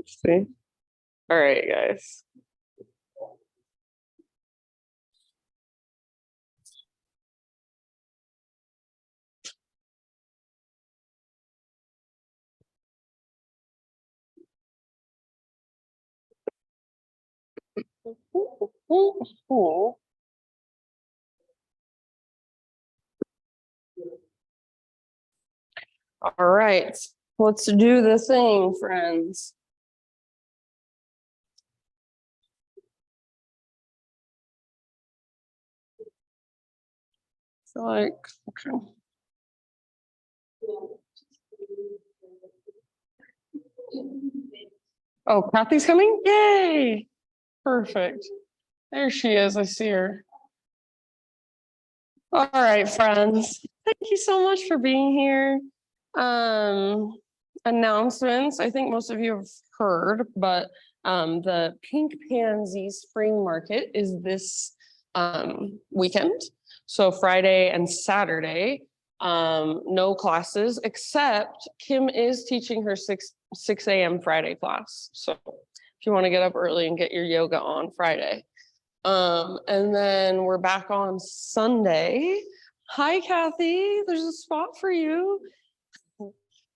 See? All right, guys. All right, let's do the thing, friends. So like, okay. Oh, Kathy's coming? Yay! Perfect. There she is. I see her. All right, friends. Thank you so much for being here. Announcements. I think most of you have heard, but the Pink Pansy Spring Market is this weekend. So Friday and Saturday. No classes, except Kim is teaching her 6 a.m. Friday class. So if you want to get up early and get your yoga on Friday. And then we're back on Sunday. Hi, Kathy. There's a spot for you.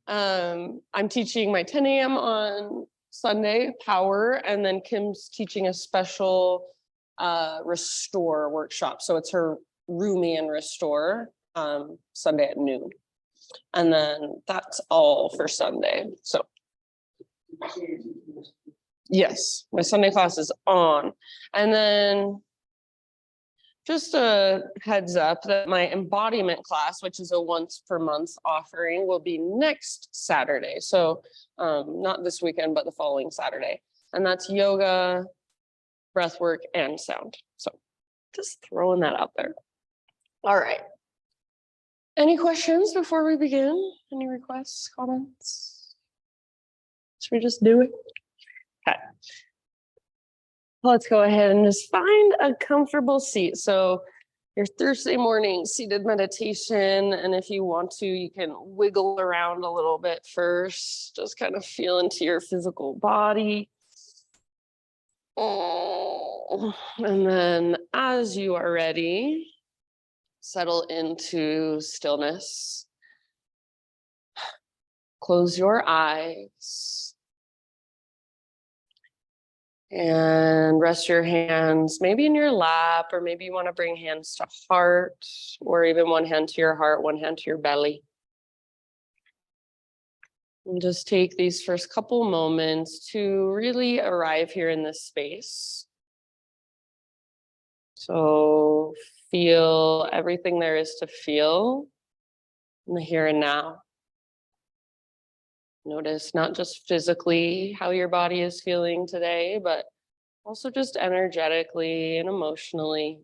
I'm teaching my 10 a.m. on Sunday, power, and then Kim's teaching a special restore workshop. So it's her Rumi and restore Sunday at noon. And then that's all for Sunday. So yes, my Sunday class is on. And then just a heads up that my embodiment class, which is a once per month offering, will be next Saturday. So not this weekend, but the following Saturday. And that's yoga, breath work, and sound. So just throwing that out there. All right. Any questions before we begin? Any requests, comments? Should we just do it? Okay. Let's go ahead and just find a comfortable seat. So your Thursday morning seated meditation, and if you want to, you can wiggle around a little bit first, just kind of feel into your physical body. And then as you are ready, settle into stillness. Close your eyes. And rest your hands maybe in your lap, or maybe you want to bring hands to heart, or even one hand to your heart, one hand to your belly. And just take these first couple moments to really arrive here in this space. So feel everything there is to feel in the here and now. Notice not just physically how your body is feeling today, but also just energetically and emotionally.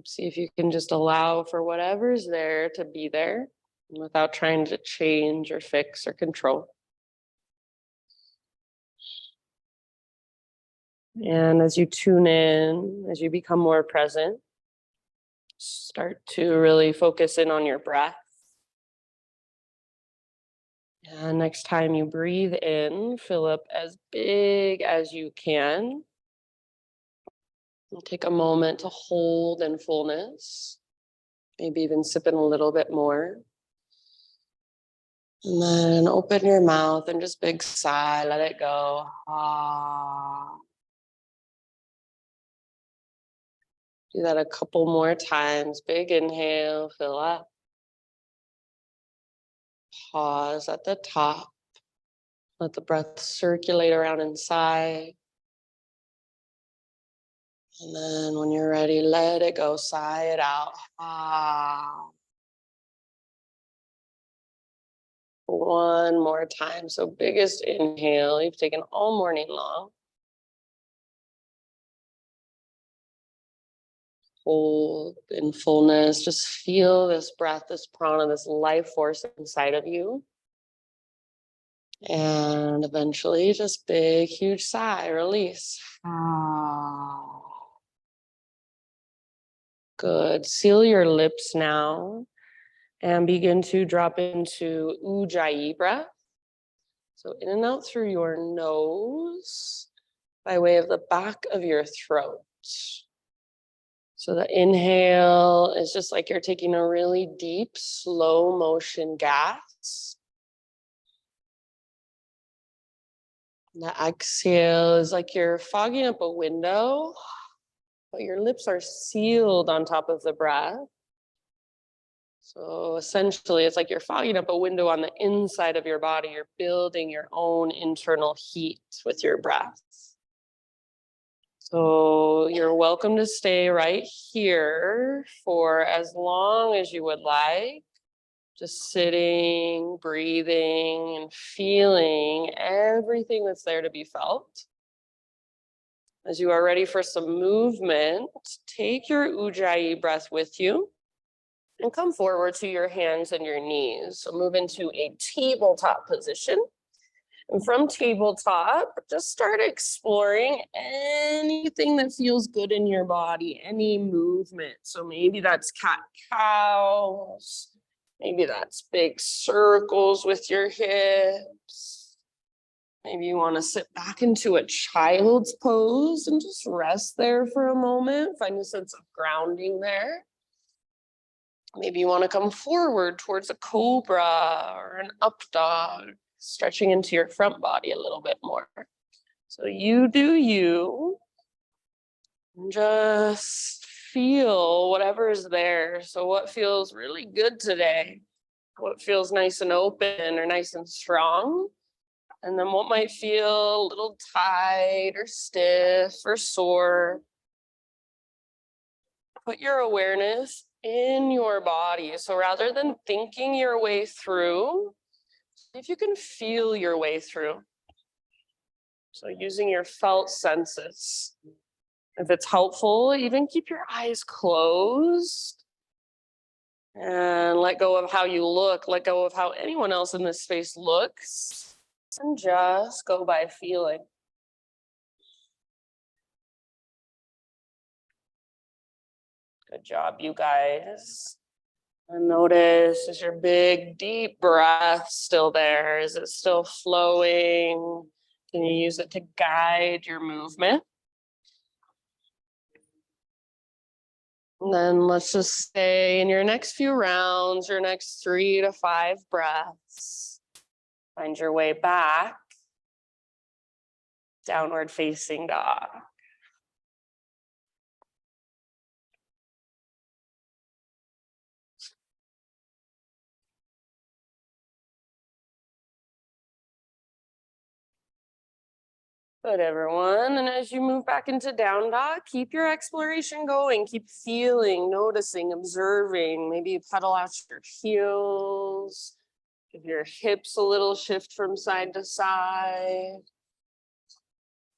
See if you can just allow for whatever's there to be there without trying to change or fix or control. And as you tune in, as you become more present, start to really focus in on your breath. And next time you breathe in, fill up as big as you can. And take a moment to hold in fullness, maybe even sip in a little bit more. And then open your mouth and just big sigh, let it go. Ah. Do that a couple more times. Big inhale, fill up. Pause at the top. Let the breath circulate around inside. And then when you're ready, let it go, sigh it out. Ah. One more time. So biggest inhale you've taken all morning long. Hold in fullness. Just feel this breath, this prana, this life force inside of you. And eventually just big, huge sigh, release. Ah. Good. Seal your lips now. And begin to drop into Ujjayi breath. So in and out through your nose by way of the back of your throat. So the inhale is just like you're taking a really deep, slow motion gas. The exhale is like you're fogging up a window, but your lips are sealed on top of the breath. So essentially, it's like you're fogging up a window on the inside of your body. You're building your own internal heat with your breath. So you're welcome to stay right here for as long as you would like. Just sitting, breathing, and feeling everything that's there to be felt. As you are ready for some movement, take your Ujjayi breath with you and come forward to your hands and your knees. So move into a tabletop position. And from tabletop, just start exploring anything that feels good in your body, any movement. So maybe that's cat-cows, maybe that's big circles with your hips. Maybe you want to sit back into a child's pose and just rest there for a moment, find a sense of grounding there. Maybe you want to come forward towards a cobra or an up dog, stretching into your front body a little bit more. So you do you. Just feel whatever is there. So what feels really good today? What feels nice and open or nice and strong? And then what might feel a little tight or stiff or sore? Put your awareness in your body. So rather than thinking your way through, if you can feel your way through. So using your felt senses. If it's helpful, even keep your eyes closed and let go of how you look, let go of how anyone else in this space looks, and just go by feeling. Good job, you guys. And notice, is your big, deep breath still there? Is it still flowing? Can you use it to guide your movement? And then let's just stay in your next few rounds, your next 3 to 5 breaths. Find your way back. Downward facing dog. Good, everyone. And as you move back into down dog, keep your exploration going. Keep feeling, noticing, observing. Maybe you pedal out your heels. Give your hips a little shift from side to side.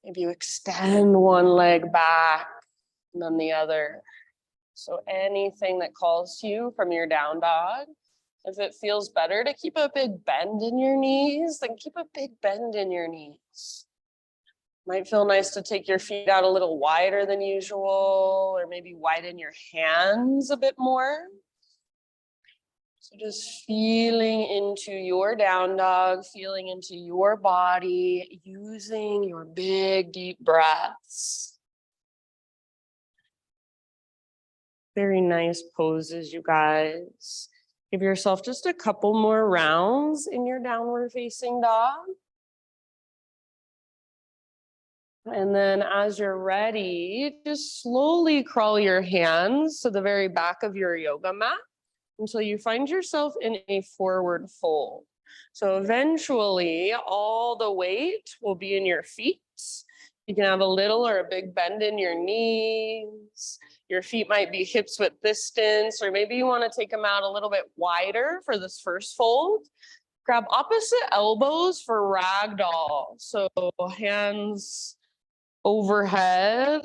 Maybe you extend one leg back and then the other. So anything that calls to you from your down dog. If it feels better to keep a big bend in your knees, then keep a big bend in your knees. Might feel nice to take your feet out a little wider than usual, or maybe widen your hands a bit more. So just feeling into your down dog, feeling into your body, using your big, deep breaths. Very nice poses, you guys. Give yourself just a couple more rounds in your downward facing dog. And then as you're ready, just slowly crawl your hands to the very back of your yoga mat until you find yourself in a forward fold. So eventually all the weight will be in your feet. You can have a little or a big bend in your knees. Your feet might be hips width distance, or maybe you want to take them out a little bit wider for this first fold. Grab opposite elbows for ragdoll. So hands overhead,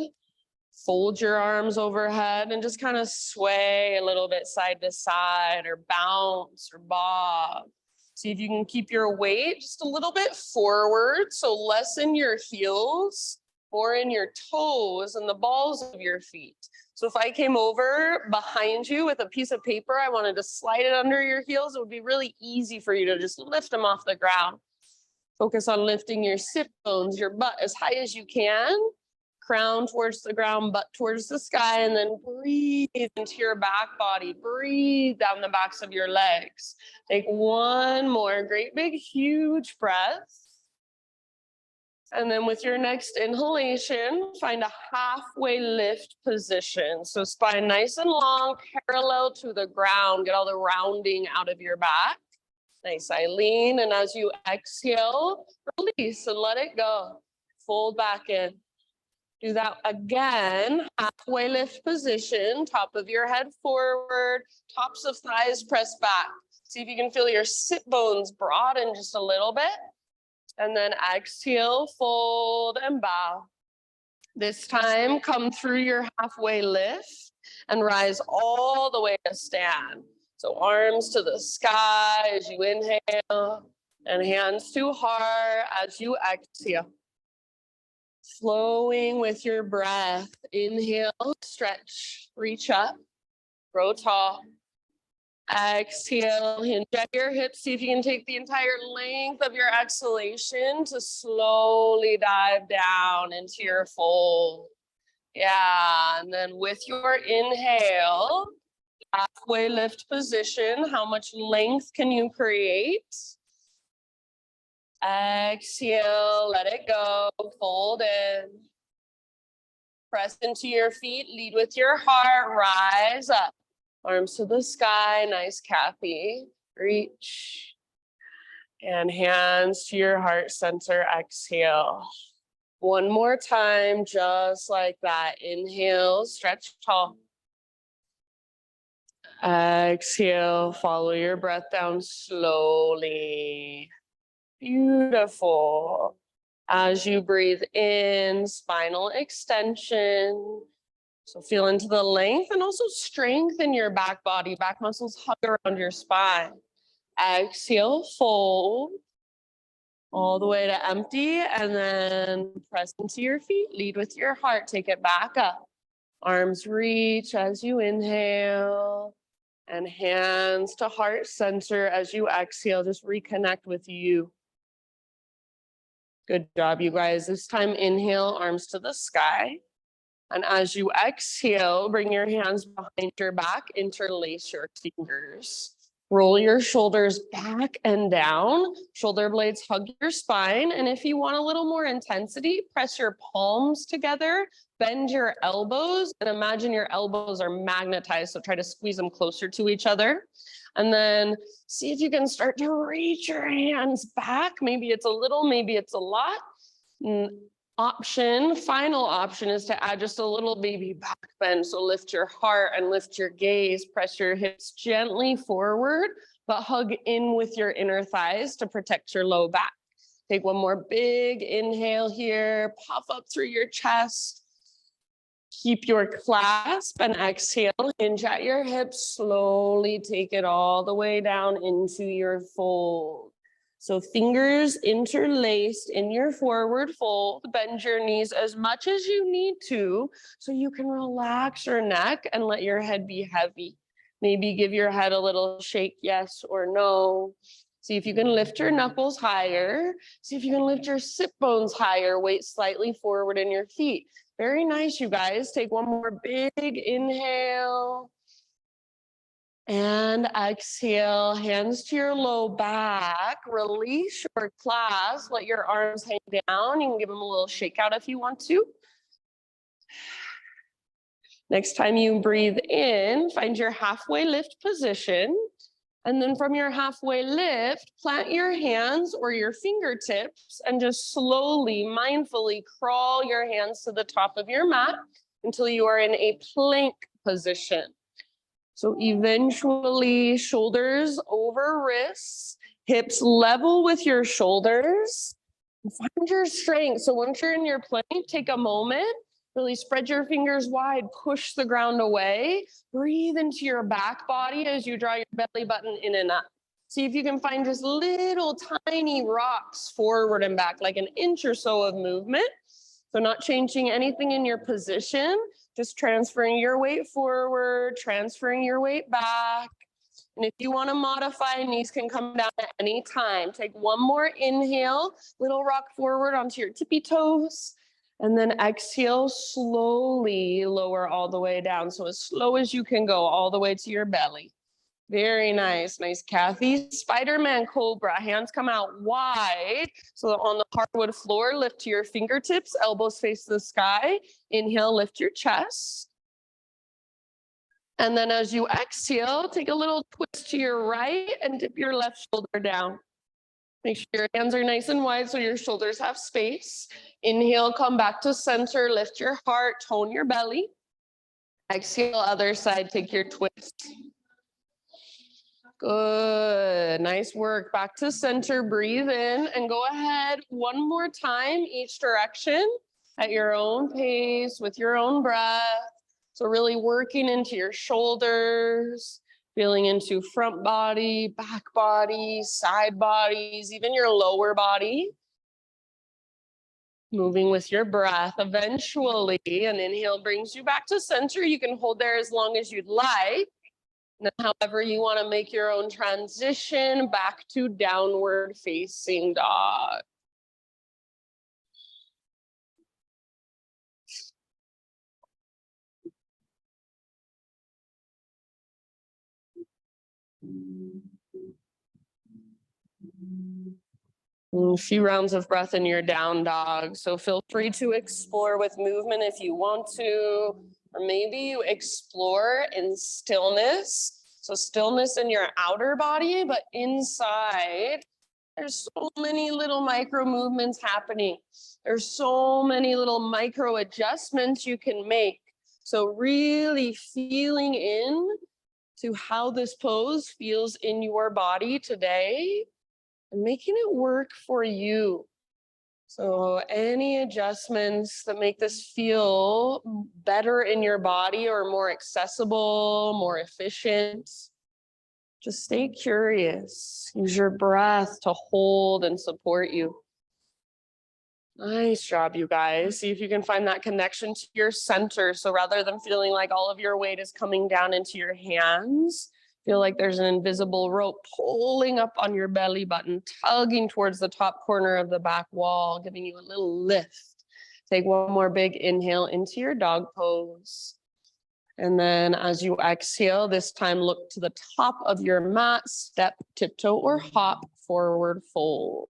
fold your arms overhead and just kind of sway a little bit side to side or bounce or bob. See if you can keep your weight just a little bit forward. So less in your heels, more in your toes and the balls of your feet. So if I came over behind you with a piece of paper, I wanted to slide it under your heels, it would be really easy for you to just lift them off the ground. Focus on lifting your sit bones, your butt as high as you can. Crown towards the ground, butt towards the sky, and then breathe into your back body. Breathe down the backs of your legs. Take one more great big huge breath. And then with your next inhalation, find a halfway lift position. So spine nice and long, parallel to the ground. Get all the rounding out of your back. Nice, Eileen. And as you exhale, release and let it go. Fold back in. Do that again. Halfway lift position, top of your head forward, tops of thighs press back. See if you can feel your sit bones broaden just a little bit. And then exhale, fold and bow. This time, come through your halfway lift and rise all the way to stand. So arms to the sky as you inhale and hands to heart as you exhale. Flowing with your breath. Inhale, stretch, reach up, grow tall. Exhale, hinge at your hips. See if you can take the entire length of your exhalation to slowly dive down into your fold. Yeah, and then with your inhale, halfway lift position. How much length can you create? Exhale, let it go, fold in. Press into your feet, lead with your heart, rise up. Arms to the sky, nice Kathy. Reach. And hands to your heart center, exhale. One more time, just like that. Inhale, stretch tall. Exhale, follow your breath down slowly. Beautiful. As you breathe in, spinal extension. So feel into the length and also strengthen your back body. Back muscles hug around your spine. Exhale, fold all the way to empty, and then press into your feet. Lead with your heart. Take it back up. Arms reach as you inhale, and hands to heart center as you exhale. Just reconnect with you. Good job, you guys. This time, inhale, arms to the sky. And as you exhale, bring your hands behind your back, interlace your fingers. Roll your shoulders back and down. Shoulder blades hug your spine. And if you want a little more intensity, press your palms together, bend your elbows, and imagine your elbows are magnetized. So try to squeeze them closer to each other. And then see if you can start to reach your hands back. Maybe it's a little, maybe it's a lot. Final option is to add just a little baby back bend. So lift your heart and lift your gaze, press your hips gently forward, but hug in with your inner thighs to protect your low back. Take one more big inhale here, puff up through your chest. Keep your clasp and exhale, hinge at your hips, slowly take it all the way down into your fold. So fingers interlaced in your forward fold, bend your knees as much as you need to so you can relax your neck and let your head be heavy. Maybe give your head a little shake, yes or no. See if you can lift your knuckles higher. See if you can lift your sit bones higher, weight slightly forward in your feet. Very nice, you guys. Take one more big inhale. And exhale, hands to your low back. Release your clasp. Let your arms hang down. You can give them a little shake out if you want to. Next time you breathe in, find your halfway lift position. And then from your halfway lift, plant your hands or your fingertips and just slowly, mindfully crawl your hands to the top of your mat until you are in a plank position. So eventually, shoulders over wrists, hips level with your shoulders. Find your strength. So once you're in your plank, take a moment, really spread your fingers wide, push the ground away, breathe into your back body as you draw your belly button in and up. See if you can find just little tiny rocks forward and back, like an inch or so of movement. So not changing anything in your position, Just transferring your weight forward, transferring your weight back. And if you want to modify, knees can come down at any time. Take one more inhale, little rock forward onto your tippy toes. And then exhale, slowly lower all the way down. So as slow as you can go, all the way to your belly. Very nice. Nice, Kathy. Spider-Man Cobra. Hands come out wide. So on the hardwood floor, lift to your fingertips, elbows face the sky. Inhale, lift your chest. And then as you exhale, take a little twist to your right and dip your left shoulder down. Make sure your hands are nice and wide so your shoulders have space. Inhale, come back to center, lift your heart, tone your belly. Exhale, other side, take your twist. Good, nice work. Back to center, breathe in and go ahead one more time, each direction at your own pace with your own breath. So really working into your shoulders, feeling into front body, back body, side bodies, even your lower body. Moving with your breath. Eventually, an inhale brings you back to center. You can hold there as long as you'd like. And then however you want to make your own transition back to downward facing dog. A few rounds of breath in your down dog. So feel free to explore with movement if you want to, or maybe you explore in stillness. So stillness in your outer body, but inside, there's so many little micro movements happening. There's so many little micro adjustments you can make. So really feeling in to how this pose feels in your body today and making it work for you. So any adjustments that make this feel better in your body or more accessible, more efficient, just stay curious. Use your breath to hold and support you. Nice job, you guys. See if you can find that connection to your center. So rather than feeling like all of your weight is coming down into your hands, feel like there's an invisible rope pulling up on your belly button, tugging towards the top corner of the back wall, giving you a little lift. Take one more big inhale into your dog pose. And then as you exhale, this time look to the top of your mat, step, tiptoe, or hop, forward fold.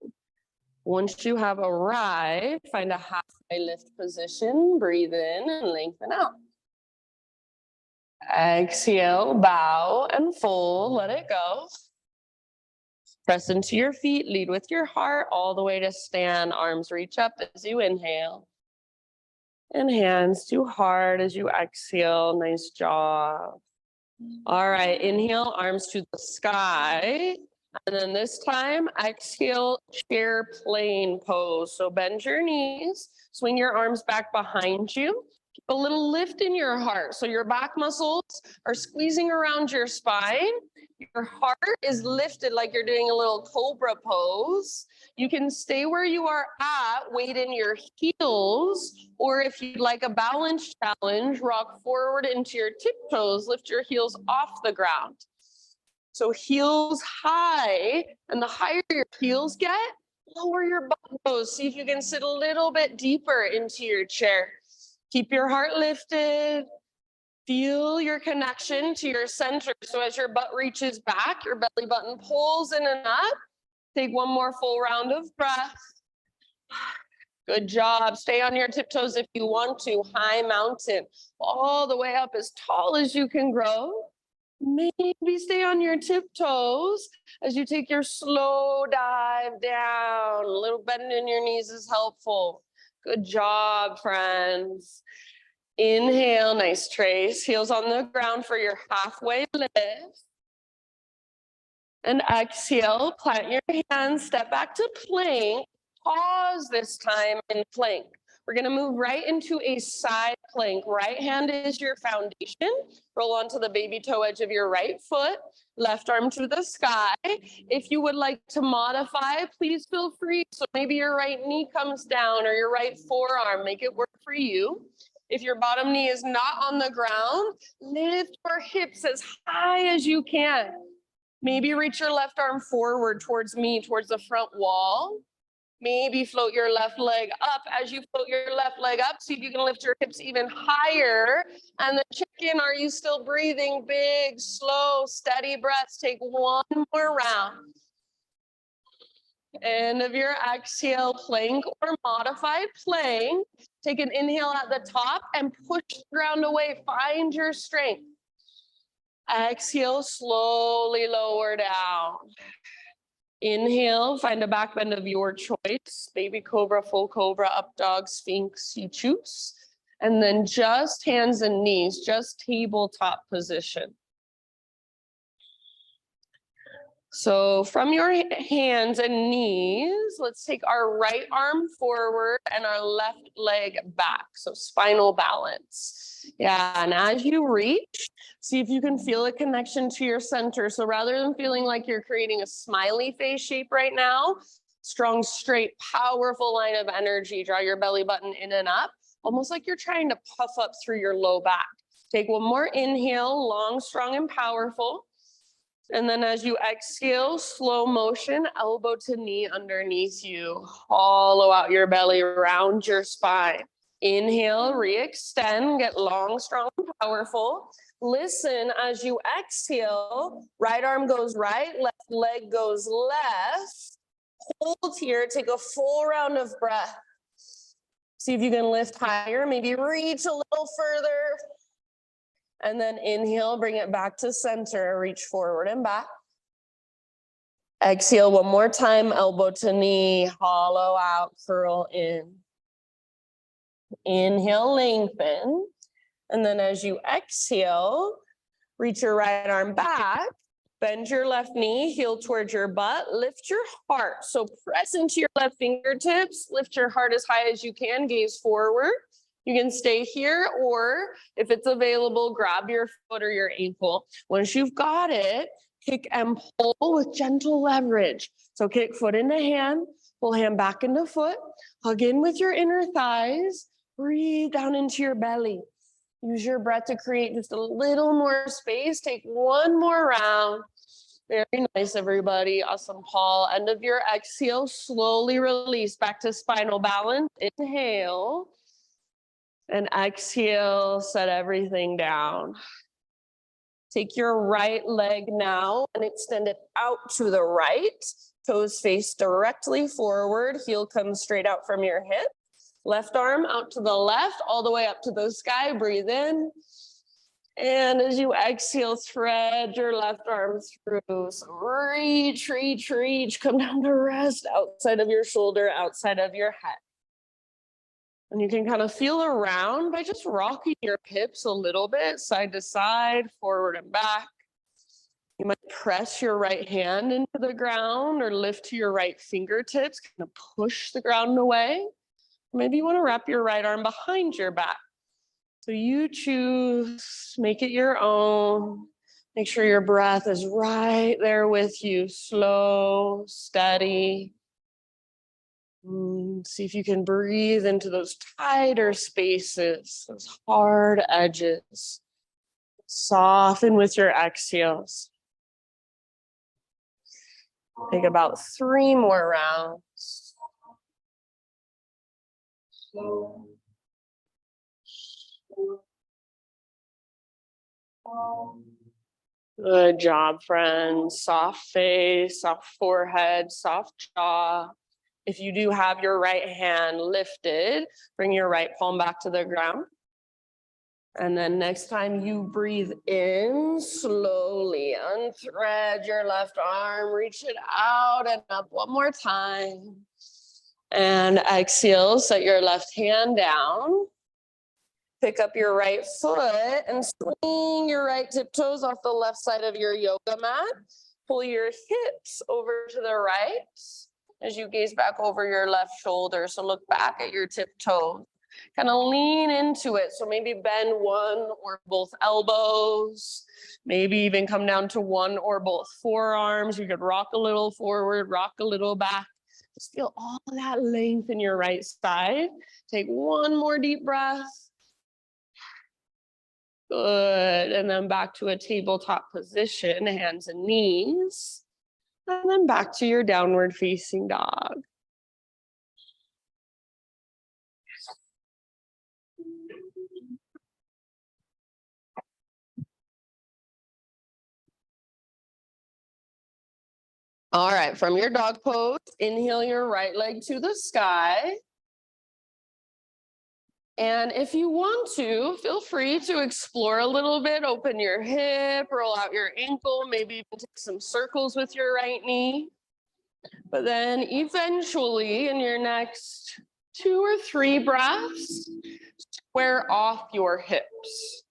Once you have arrived, find a halfway lift position, breathe in and lengthen out. Exhale, bow and fold, let it go. Press into your feet, lead with your heart all the way to stand. Arms reach up as you inhale. And hands to heart as you exhale. Nice job. All right, inhale, arms to the sky. And then this time, exhale, chair plane pose. So bend your knees, swing your arms back behind you. Keep a little lift in your heart. So your back muscles are squeezing around your spine. Your heart is lifted like you're doing a little cobra pose. You can stay where you are at, weight in your heels, or if you'd like a balance challenge, rock forward into your tiptoes, lift your heels off the ground. So heels high, and the higher your heels get, lower your butt goes. See if you can sit a little bit deeper into your chair. Keep your heart lifted. Feel your connection to your center. So as your butt reaches back, your belly button pulls in and up. Take one more full round of breath. Good job. Stay on your tiptoes if you want to. High mountain, all the way up as tall as you can grow. Maybe stay on your tiptoes as you take your slow dive down. A little bend in your knees is helpful. Good job, friends. Inhale, nice trace. Heels on the ground for your halfway lift. And exhale, plant your hands, step back to plank. Pause this time in plank. We're gonna move right into a side plank. Right hand is your foundation. Roll onto the baby toe edge of your right foot, left arm to the sky. If you would like to modify, please feel free. So maybe your right knee comes down or your right forearm, make it work for you. If your bottom knee is not on the ground, lift your hips as high as you can. Maybe reach your left arm forward towards me, towards the front wall. Maybe float your left leg up. As you float your left leg up, see if you can lift your hips even higher. And then check in, are you still breathing? Big, slow, steady breaths. Take one more round. End of your exhale, plank or modified plank. Take an inhale at the top and push the ground away. Find your strength. Exhale, slowly lower down. Inhale, find a back bend of your choice. Baby cobra, full cobra, up dog, sphinx, you choose. And then just hands and knees, just tabletop position. So from your hands and knees, let's take our right arm forward and our left leg back. So spinal balance. Yeah, and as you reach, see if you can feel a connection to your center. So rather than feeling like you're creating a smiley face shape right now, strong, straight, powerful line of energy. Draw your belly button in and up, almost like you're trying to puff up through your low back. Take one more inhale, long, strong, and powerful. And then as you exhale, slow motion, elbow to knee underneath you. Hollow out your belly, round your spine. Inhale, re-extend, get long, strong, and powerful. Listen as you exhale, right arm goes right, left leg goes left. Hold here, take a full round of breath. See if you can lift higher, maybe reach a little further. And then inhale, bring it back to center, reach forward and back. Exhale one more time, elbow to knee, hollow out, curl in. Inhale, lengthen. And then as you exhale, reach your right arm back, bend your left knee, heel towards your butt, lift your heart. So press into your left fingertips, lift your heart as high as you can, gaze forward. You can stay here, or if it's available, grab your foot or your ankle. Once you've got it, kick and pull with gentle leverage. So kick foot into hand, pull hand back into foot, hug in with your inner thighs, breathe down into your belly. Use your breath to create just a little more space. Take one more round. Very nice, everybody. Awesome, Paul. End of your exhale, slowly release back to spinal balance. Inhale. And exhale, set everything down. Take your right leg now and extend it out to the right. Toes face directly forward. Heel comes straight out from your hip. Left arm out to the left, all the way up to the sky. Breathe in. And as you exhale, thread your left arm through. So reach, reach, reach. Come down to rest outside of your shoulder, outside of your head. And you can kind of feel around by just rocking your hips a little bit, side to side, forward and back. You might press your right hand into the ground or lift to your right fingertips, kind of push the ground away. Maybe you want to wrap your right arm behind your back. So you choose, make it your own. Make sure your breath is right there with you, slow, steady. See if you can breathe into those tighter spaces, those hard edges. Soften with your exhales. Take about 3 more rounds. Good job, friends. Soft face, soft forehead, soft jaw. If you do have your right hand lifted, bring your right palm back to the ground. And then next time you breathe in, slowly unthread your left arm, reach it out and up one more time. And exhale, set your left hand down. Pick up your right foot and swing your right tiptoes off the left side of your yoga mat. Pull your hips over to the right as you gaze back over your left shoulder. So look back at your tiptoes. Kind of lean into it. So maybe bend one or both elbows. Maybe even come down to one or both forearms. You could rock a little forward, rock a little back. Just feel all that length in your right side. Take one more deep breath. Good. And then back to a tabletop position, hands and knees. And then back to your downward facing dog. All right, from your dog pose, inhale your right leg to the sky. And if you want to, feel free to explore a little bit, open your hip, roll out your ankle, maybe even take some circles with your right knee. But then eventually in your next 2 or 3 breaths, square off your hips.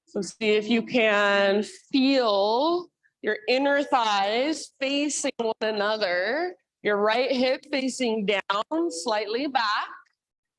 So see if you can feel your inner thighs facing one another, your right hip facing down, slightly back.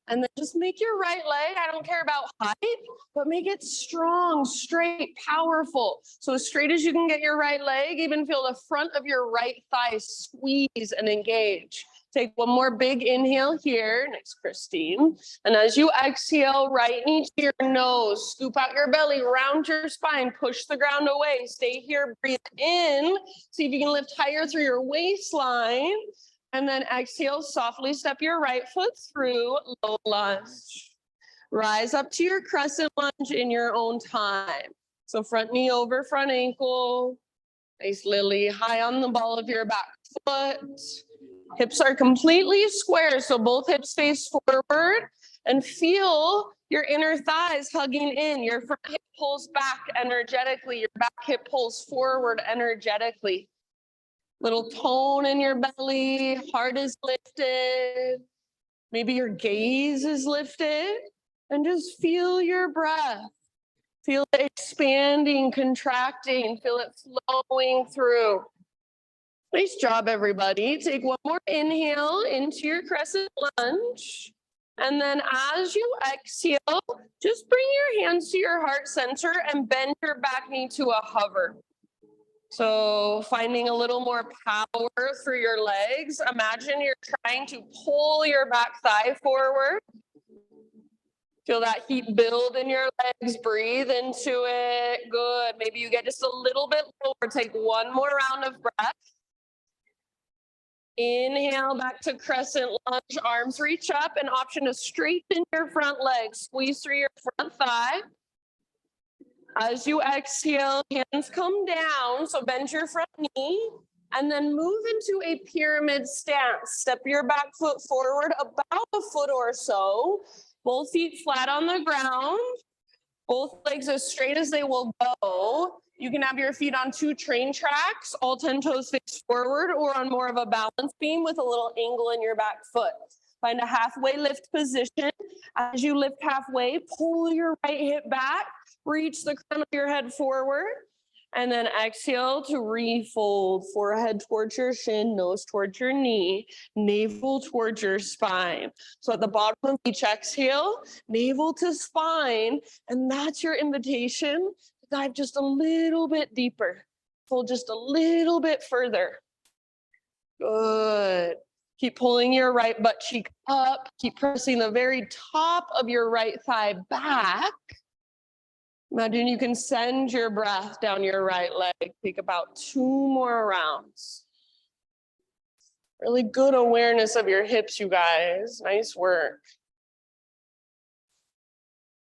And then just make your right leg, I don't care about height, but make it strong, straight, powerful. So as straight as you can get your right leg, even feel the front of your right thigh squeeze and engage. Take one more big inhale here, next Christine. And as you exhale, right knee to your nose, scoop out your belly, round your spine, push the ground away. Stay here, breathe in. See if you can lift higher through your waistline. And then exhale, softly step your right foot through, low lunge. Rise up to your crescent lunge in your own time. So front knee over front ankle, nice lily, high on the ball of your back foot. Hips are completely square, so both hips face forward, and feel your inner thighs hugging in. Your front hip pulls back energetically, your back hip pulls forward energetically. Little tone in your belly, heart is lifted. Maybe your gaze is lifted, and just feel your breath. Feel it expanding, contracting, feel it flowing through. Nice job, everybody. Take one more inhale into your crescent lunge. And then as you exhale, just bring your hands to your heart center and bend your back knee to a hover. So finding a little more power through your legs. Imagine you're trying to pull your back thigh forward. Feel that heat build in your legs. Breathe into it. Good. Maybe you get just a little bit lower. Take one more round of breath. Inhale back to crescent lunge. Arms reach up. An option to straighten your front leg. Squeeze through your front thigh. As you exhale, hands come down, so bend your front knee, and then move into a pyramid stance. Step your back foot forward about a foot or so, both feet flat on the ground, both legs as straight as they will go. You can have your feet on 2 train tracks, all 10 toes face forward, or on more of a balance beam with a little angle in your back foot. Find a halfway lift position. As you lift halfway, pull your right hip back, reach the crown of your head forward, and then exhale to refold. Forehead towards your shin, nose towards your knee, navel towards your spine. So at the bottom of each exhale, navel to spine, and that's your invitation to dive just a little bit deeper. Fold just a little bit further. Good. Keep pulling your right butt cheek up. Keep pressing the very top of your right thigh back. Imagine you can send your breath down your right leg. Take about 2 more rounds. Really good awareness of your hips, you guys. Nice work.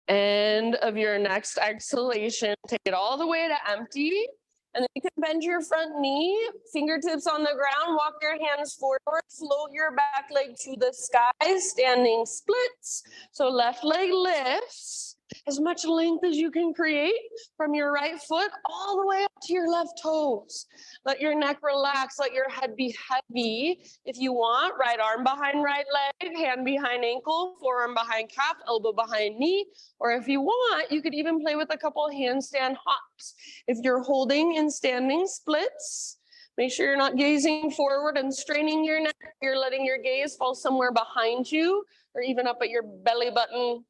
End of your next exhalation. Take it all the way to empty. And then you can bend your front knee, fingertips on the ground, walk your hands forward, float your back leg to the sky, standing splits. So left leg lifts as much length as you can create from your right foot all the way up to your left toes. Let your neck relax, let your head be heavy. If you want, right arm behind right leg, hand behind ankle, forearm behind calf, elbow behind knee. Or if you want, you could even play with a couple handstand hops. If you're holding in standing splits, make sure you're not gazing forward and straining your neck. You're letting your gaze fall somewhere behind you or even up at your belly button.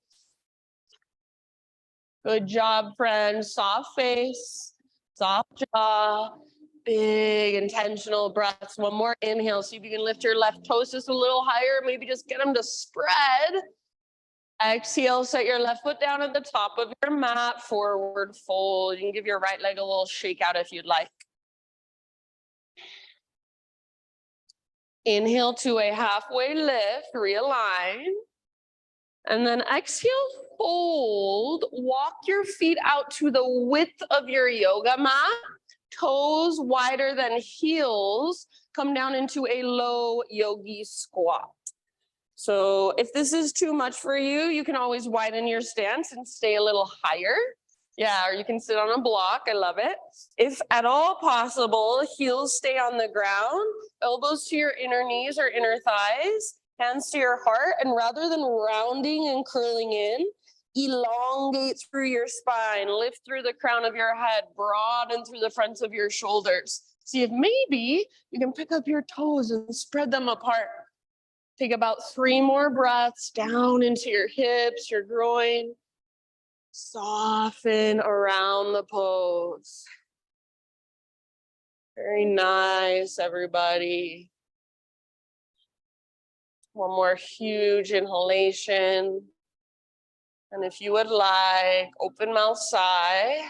Good job, friends. Soft face, soft jaw, big intentional breaths. One more inhale. See if you can lift your left toes just a little higher. Maybe just get them to spread. Exhale, set your left foot down at the top of your mat, forward fold. You can give your right leg a little shake out if you'd like. Inhale to a halfway lift, realign. And then exhale, fold. Walk your feet out to the width of your yoga mat. Toes wider than heels. Come down into a low yogi squat. So if this is too much for you, you can always widen your stance and stay a little higher. Yeah, or you can sit on a block. I love it. If at all possible, heels stay on the ground, elbows to your inner knees or inner thighs, hands to your heart. And rather than rounding and curling in, elongate through your spine, lift through the crown of your head, broaden through the fronts of your shoulders. See if maybe you can pick up your toes and spread them apart. Take about 3 more breaths down into your hips, your groin. Soften around the pose. Very nice, everybody. One more huge inhalation. And if you would like, open mouth sigh.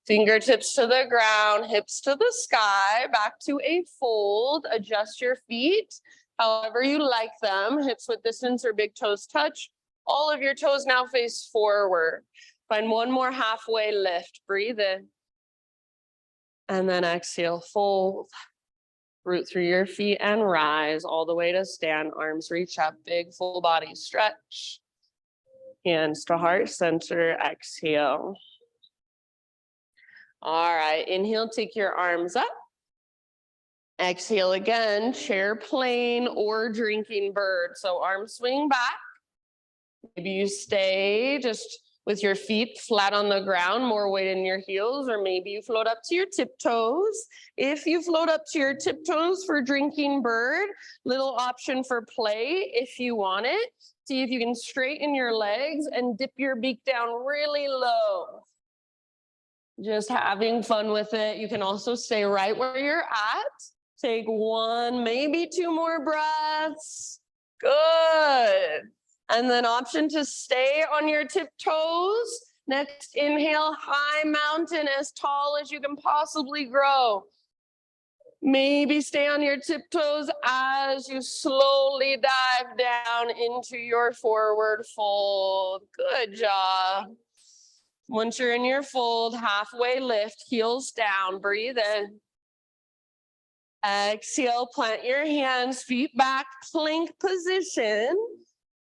Fingertips to the ground, hips to the sky, back to a fold. Adjust your feet however you like them. Hips width distance or big toes touch. All of your toes now face forward. Find one more halfway lift. Breathe in. And then exhale, fold. Root through your feet and rise all the way to stand. Arms reach up, big full body stretch. Hands to heart center, exhale. All right, inhale, take your arms up. Exhale again, chair plane or drinking bird. So arms swing back. Maybe you stay just with your feet flat on the ground, more weight in your heels, or maybe you float up to your tiptoes. If you float up to your tiptoes for drinking bird, little option for play if you want it. See if you can straighten your legs and dip your beak down really low. Just having fun with it. You can also stay right where you're at. Take 1, maybe 2 more breaths. Good. And then option to stay on your tiptoes. Next inhale, high mountain, as tall as you can possibly grow. Maybe stay on your tiptoes as you slowly dive down into your forward fold. Good job. Once you're in your fold, halfway lift, heels down, breathe in. Exhale, plant your hands, feet back, plank position.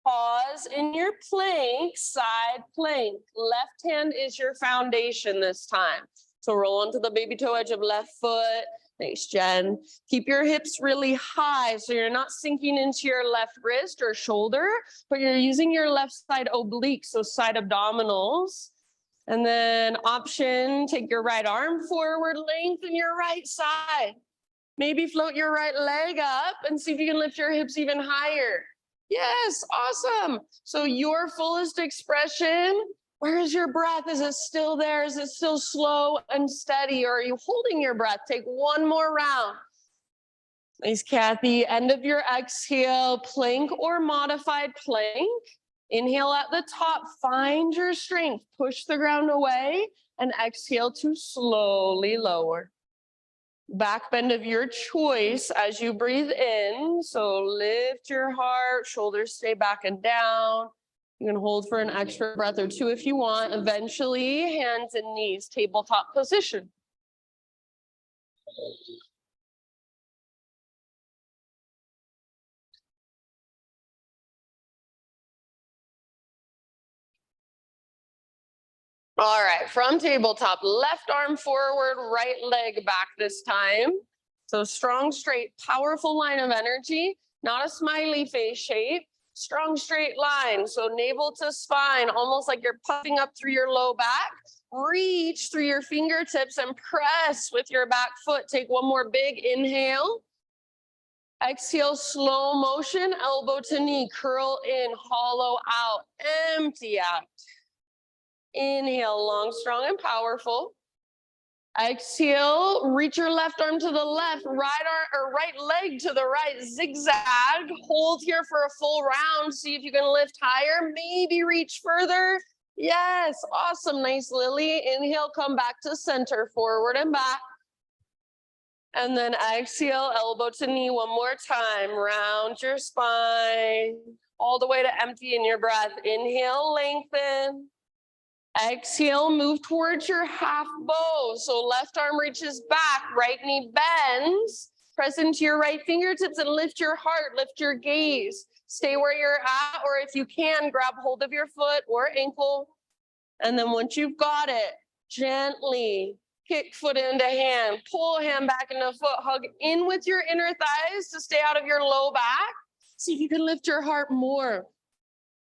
Pause in your plank, side plank. Left hand is your foundation this time. So roll onto the baby toe edge of left foot. Thanks, Jen. Keep your hips really high so you're not sinking into your left wrist or shoulder, but you're using your left side obliques, so side abdominals. And then option, take your right arm forward, lengthen your right side. Maybe float your right leg up and see if you can lift your hips even higher. Yes, awesome. So your fullest expression, where is your breath? Is it still there? Is it still slow and steady? Or are you holding your breath? Take 1 more round. Nice, Kathy. End of your exhale, plank or modified plank. Inhale at the top, find your strength, push the ground away, and exhale to slowly lower. Back bend of your choice as you breathe in. So lift your heart, shoulders stay back and down. You can hold for an extra breath or 2 if you want. Eventually, hands and knees, tabletop position. All right, from tabletop, left arm forward, right leg back this time. So strong, straight, powerful line of energy, not a smiley face shape, strong, straight line. So navel to spine, almost like you're puffing up through your low back. Reach through your fingertips and press with your back foot. Take 1 more big inhale. Exhale, slow motion, elbow to knee, curl in, hollow out, empty out. Inhale, long, strong, and powerful. Exhale, reach your left arm to the left, right arm or right leg to the right, zigzag. Hold here for a full round. See if you can lift higher, maybe reach further. Yes, awesome, nice, Lily. Inhale, come back to center, forward and back. And then exhale, elbow to knee one more time. Round your spine, all the way to empty in your breath. Inhale, lengthen. Exhale, move towards your half bow. So left arm reaches back, right knee bends. Press into your right fingertips and lift your heart, lift your gaze. Stay where you're at, or if you can, grab hold of your foot or ankle. And then once you've got it, gently kick foot into hand, pull hand back into foot, hug in with your inner thighs to stay out of your low back. See if you can lift your heart more.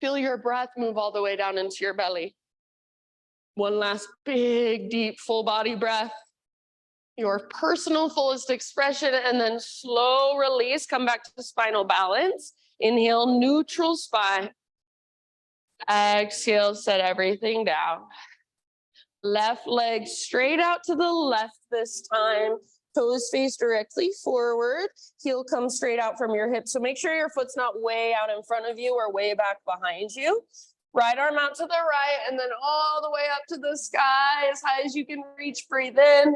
Feel your breath move all the way down into your belly. One last big, deep, full body breath. Your personal fullest expression, and then slow release. Come back to spinal balance. Inhale, neutral spine. Exhale, set everything down. Left leg straight out to the left this time. Toes face directly forward. Heel comes straight out from your hip. So make sure your foot's not way out in front of you or way back behind you. Right arm out to the right and then all the way up to the sky as high as you can reach. Breathe in.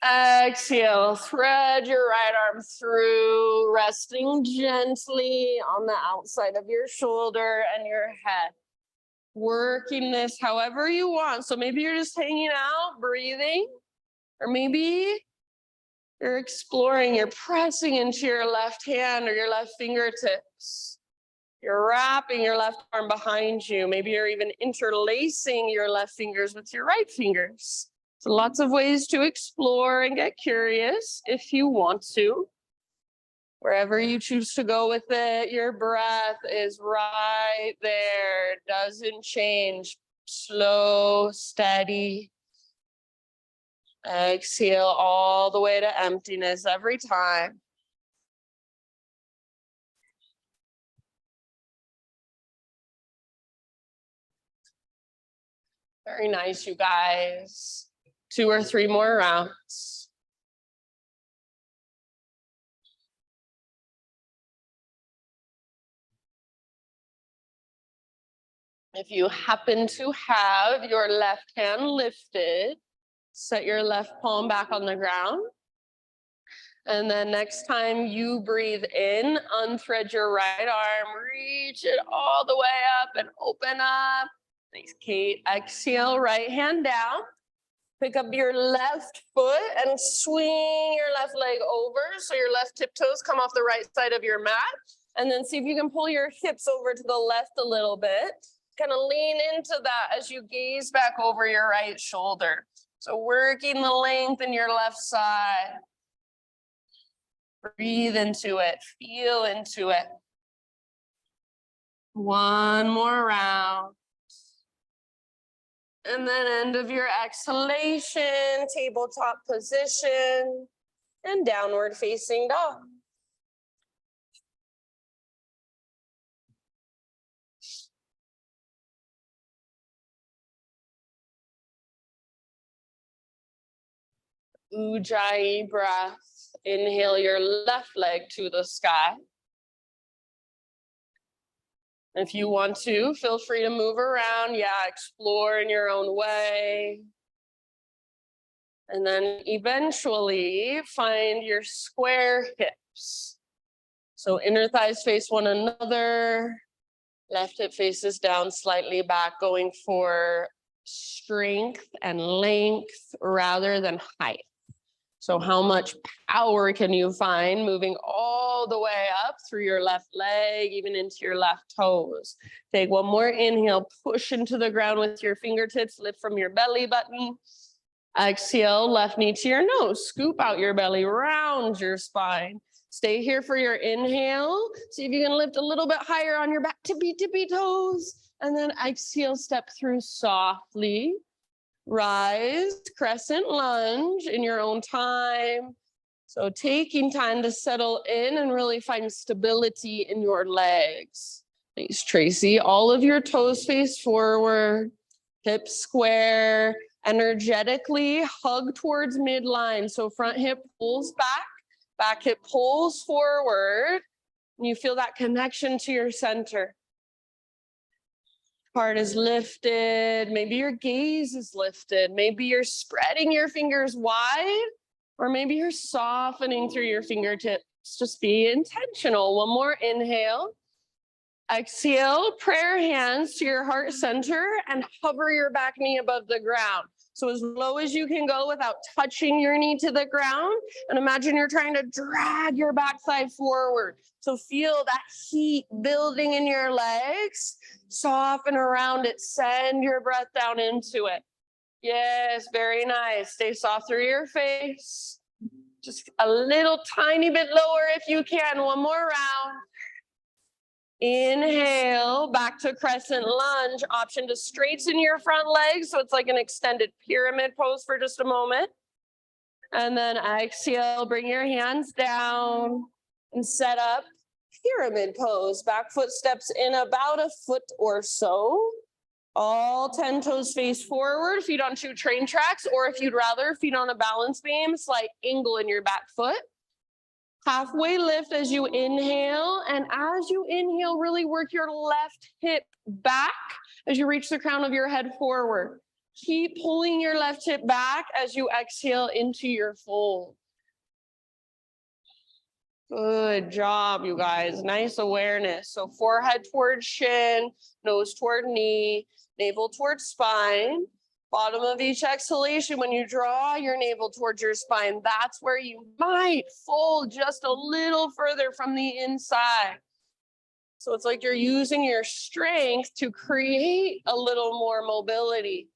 Exhale, thread your right arm through, resting gently on the outside of your shoulder and your head. Working this however you want. So maybe you're just hanging out, breathing, or maybe you're exploring, you're pressing into your left hand or your left fingertips. You're wrapping your left arm behind you. Maybe you're even interlacing your left fingers with your right fingers. So lots of ways to explore and get curious if you want to. Wherever you choose to go with it, your breath is right there. It doesn't change. Slow, steady. Exhale all the way to emptiness every time. Very nice, you guys. 2 or 3 more rounds. If you happen to have your left hand lifted, set your left palm back on the ground. And then next time you breathe in, unthread your right arm, reach it all the way up and open up. Nice, Kate. Exhale, right hand down. Pick up your left foot and swing your left leg over. So your left tiptoes come off the right side of your mat. And then see if you can pull your hips over to the left a little bit. Kind of lean into that as you gaze back over your right shoulder. So working the length in your left side. Breathe into it, feel into it. One more round. And then end of your exhalation, tabletop position, and downward facing dog. Ujjayi breath. Inhale your left leg to the sky. If you want to, feel free to move around. Yeah, explore in your own way. And then eventually find your square hips. So inner thighs face one another. Left hip faces down, slightly back, going for strength and length rather than height. So how much power can you find moving all the way up through your left leg, even into your left toes? Take one more inhale, push into the ground with your fingertips, lift from your belly button. Exhale, left knee to your nose, scoop out your belly, round your spine. Stay here for your inhale. See if you can lift a little bit higher on your back, tippy toes. And then exhale, step through softly. Rise, crescent lunge in your own time. So taking time to settle in and really find stability in your legs. Thanks, Tracy. All of your toes face forward, hips square. Energetically hug towards midline. So front hip pulls back, back hip pulls forward. And you feel that connection to your center. Heart is lifted. Maybe your gaze is lifted. Maybe you're spreading your fingers wide, or maybe you're softening through your fingertips. Just be intentional. One more inhale. Exhale, prayer hands to your heart center and hover your back knee above the ground. So as low as you can go without touching your knee to the ground. And imagine you're trying to drag your backside forward. So feel that heat building in your legs. Soften around it. Send your breath down into it. Yes, very nice. Stay soft through your face. Just a little tiny bit lower if you can. One more round. Inhale, back to crescent lunge. Option to straighten your front legs. So it's like an extended pyramid pose for just a moment. And then exhale, bring your hands down and set up pyramid pose. Back foot steps in about a foot or so. All 10 toes face forward, feet on 2 train tracks, or if you'd rather, feet on a balance beam, slight angle in your back foot. Halfway lift as you inhale, and as you inhale, really work your left hip back as you reach the crown of your head forward. Keep pulling your left hip back as you exhale into your fold. Good job, you guys. Nice awareness. So forehead towards shin, nose toward knee, navel towards spine. Bottom of each exhalation, when you draw your navel towards your spine, that's where you might fold just a little further from the inside. So it's like you're using your strength to create a little more mobility,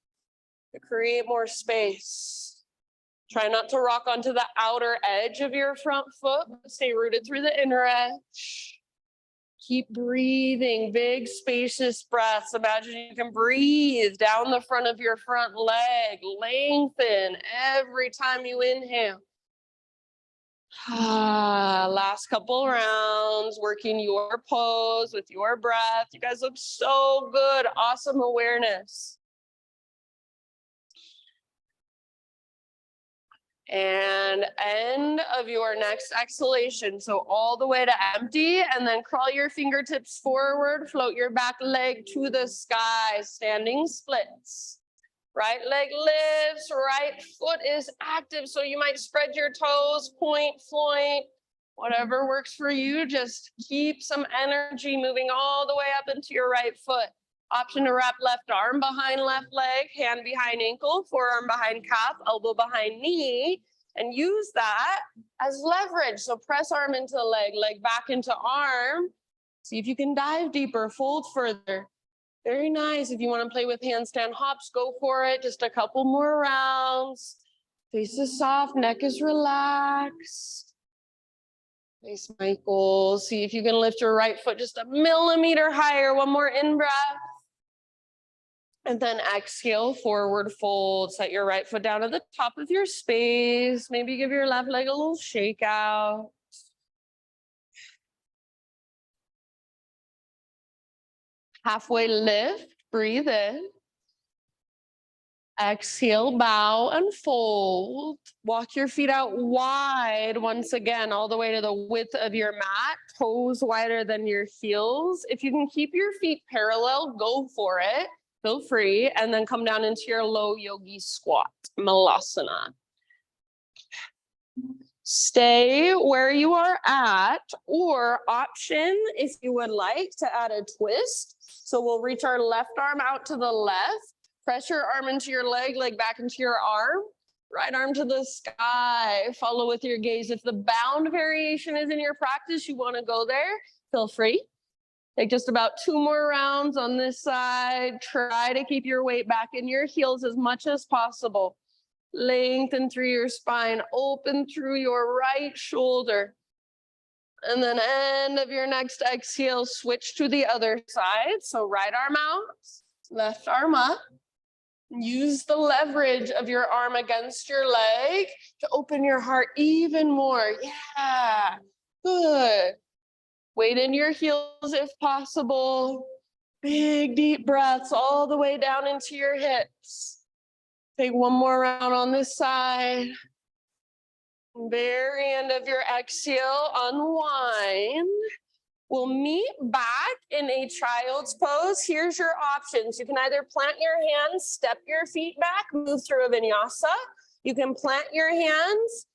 to create more space. Try not to rock onto the outer edge of your front foot, but stay rooted through the inner edge. Keep breathing, big spacious breaths. Imagine you can breathe down the front of your front leg. Lengthen every time you inhale. Last couple rounds, working your pose with your breath. You guys look so good. Awesome awareness. And end of your next exhalation. So all the way to empty, and then crawl your fingertips forward, float your back leg to the sky, standing splits. Right leg lifts, right foot is active. So you might spread your toes, point, whatever works for you. Just keep some energy moving all the way up into your right foot. Option to wrap left arm behind left leg, hand behind ankle, forearm behind calf, elbow behind knee, and use that as leverage. So press arm into leg, leg back into arm. See if you can dive deeper, fold further. Very nice. If you want to play with handstand hops, go for it. Just a couple more rounds. Face is soft, neck is relaxed. Nice, Michael. See if you can lift your right foot just a millimeter higher. One more in-breath. And then exhale, forward fold. Set your right foot down at the top of your space. Maybe give your left leg a little shake out. Halfway lift, breathe in. Exhale, bow and fold. Walk your feet out wide once again, all the way to the width of your mat, toes wider than your heels. If you can keep your feet parallel, go for it. Feel free, and then come down into your low yogi squat, Malasana. Stay where you are at, or option if you would like to add a twist. So we'll reach our left arm out to the left, press your arm into your leg, leg back into your arm, right arm to the sky, follow with your gaze. If the bound variation is in your practice, you want to go there, feel free. Take just about 2 more rounds on this side. Try to keep your weight back in your heels as much as possible. Lengthen through your spine, open through your right shoulder. And then end of your next exhale, switch to the other side. So right arm out, left arm up. Use the leverage of your arm against your leg to open your heart even more. Yeah, good. Weight in your heels if possible. Big deep breaths all the way down into your hips. Take one more round on this side. Very end of your exhale, unwind. We'll meet back in a child's pose. Here's your options. You can either plant your hands, step your feet back, move through a vinyasa. You can plant your hands,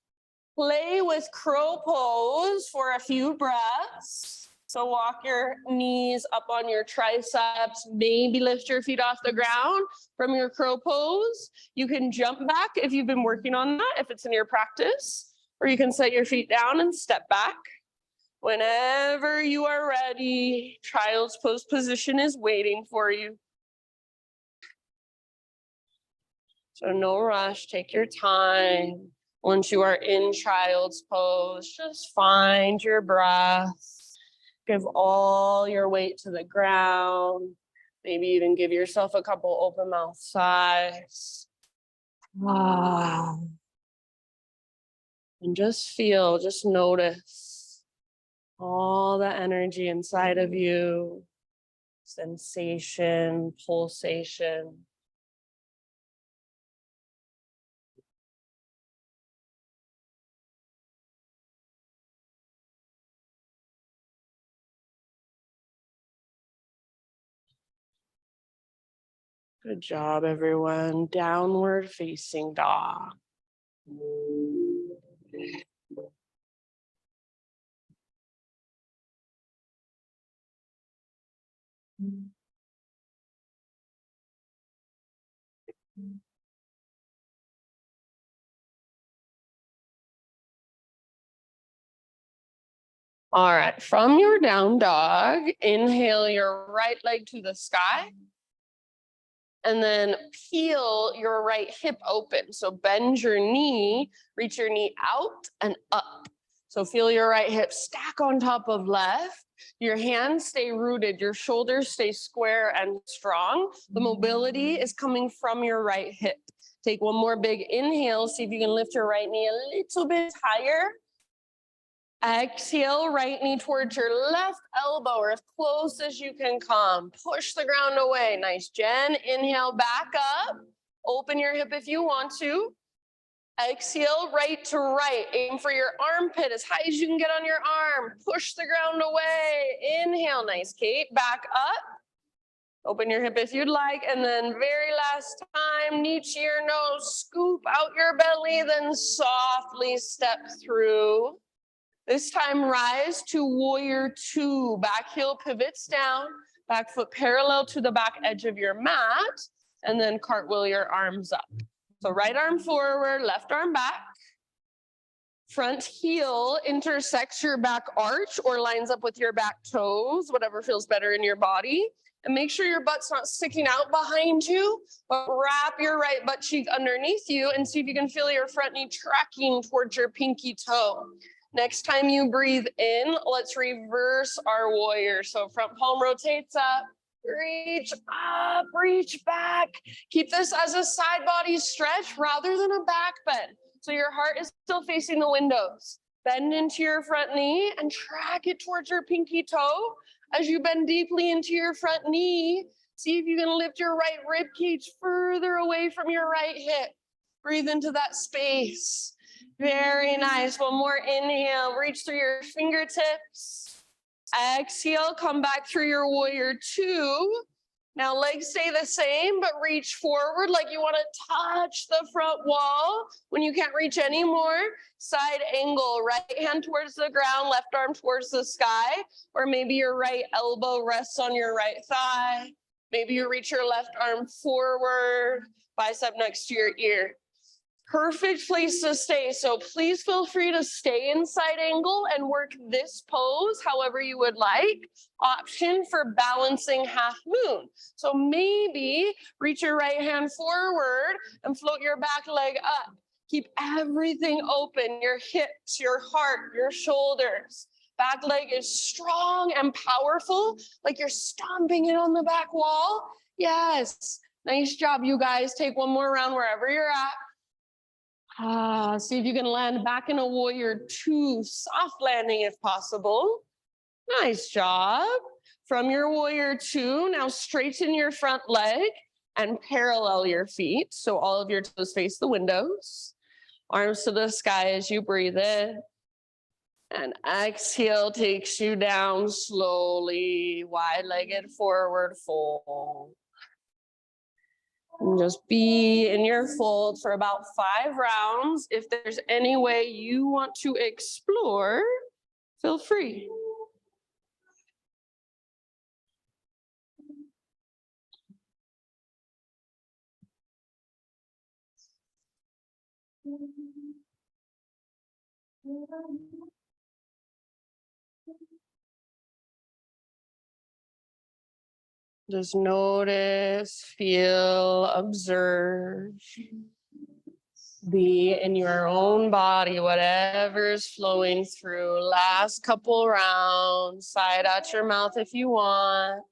play with crow pose for a few breaths. So walk your knees up on your triceps, maybe lift your feet off the ground from your crow pose. You can jump back if you've been working on that, if it's in your practice, or you can set your feet down and step back. Whenever you are ready, child's pose position is waiting for you. So no rush, take your time. Once you are in child's pose, just find your breath. Give all your weight to the ground. Maybe even give yourself a couple open mouth sighs. And just feel, just notice all the energy inside of you, sensation, pulsation. Good job, everyone. Downward facing dog. All right, from your down dog, inhale your right leg to the sky. And then peel your right hip open. So bend your knee, reach your knee out and up. So feel your right hip stack on top of left. Your hands stay rooted, your shoulders stay square and strong. The mobility is coming from your right hip. Take one more big inhale. See if you can lift your right knee a little bit higher. Exhale, right knee towards your left elbow or as close as you can come. Push the ground away. Nice, Jen. Inhale, back up. Open your hip if you want to. Exhale, right to right. Aim for your armpit as high as you can get on your arm. Push the ground away. Inhale, nice, Kate. Back up. Open your hip if you'd like. And then very last time, knee to your nose. Scoop out your belly, then softly step through. This time, rise to warrior two. Back heel pivots down, back foot parallel to the back edge of your mat, and then cartwheel your arms up. So right arm forward, left arm back. Front heel intersects your back arch or lines up with your back toes, whatever feels better in your body. And make sure your butt's not sticking out behind you, but wrap your right butt cheek underneath you and see if you can feel your front knee tracking towards your pinky toe. Next time you breathe in, let's reverse our warrior. So front palm rotates up, reach up, reach back. Keep this as a side body stretch rather than a back bend. So your heart is still facing the windows. Bend into your front knee and track it towards your pinky toe. As you bend deeply into your front knee, see if you can lift your right rib cage further away from your right hip. Breathe into that space. Very nice. One more inhale. Reach through your fingertips. Exhale. Come back through your warrior two. Now legs stay the same, but reach forward like you want to touch the front wall. When you can't reach anymore, side angle. Right hand towards the ground, left arm towards the sky. Or maybe your right elbow rests on your right thigh. Maybe you reach your left arm forward, bicep next to your ear. Perfect place to stay. So please feel free to stay in side angle and work this pose however you would like. Option for balancing half moon. So maybe reach your right hand forward and float your back leg up. Keep everything open, your hips, your heart, your shoulders. Back leg is strong and powerful, like you're stomping it on the back wall. Yes, nice job, you guys. Take one more round wherever you're at. See if you can land back in a warrior two, soft landing if possible. Nice job. From your warrior two, now straighten your front leg. and parallel your feet. So all of your toes face the windows. Arms to the sky as you breathe in. And exhale takes you down slowly, wide-legged forward fold. And just be in your fold for about 5 rounds. If there's any way you want to explore, feel free. Just notice, feel, observe. Be in your own body, whatever's flowing through. Last couple rounds, side out your mouth if you want.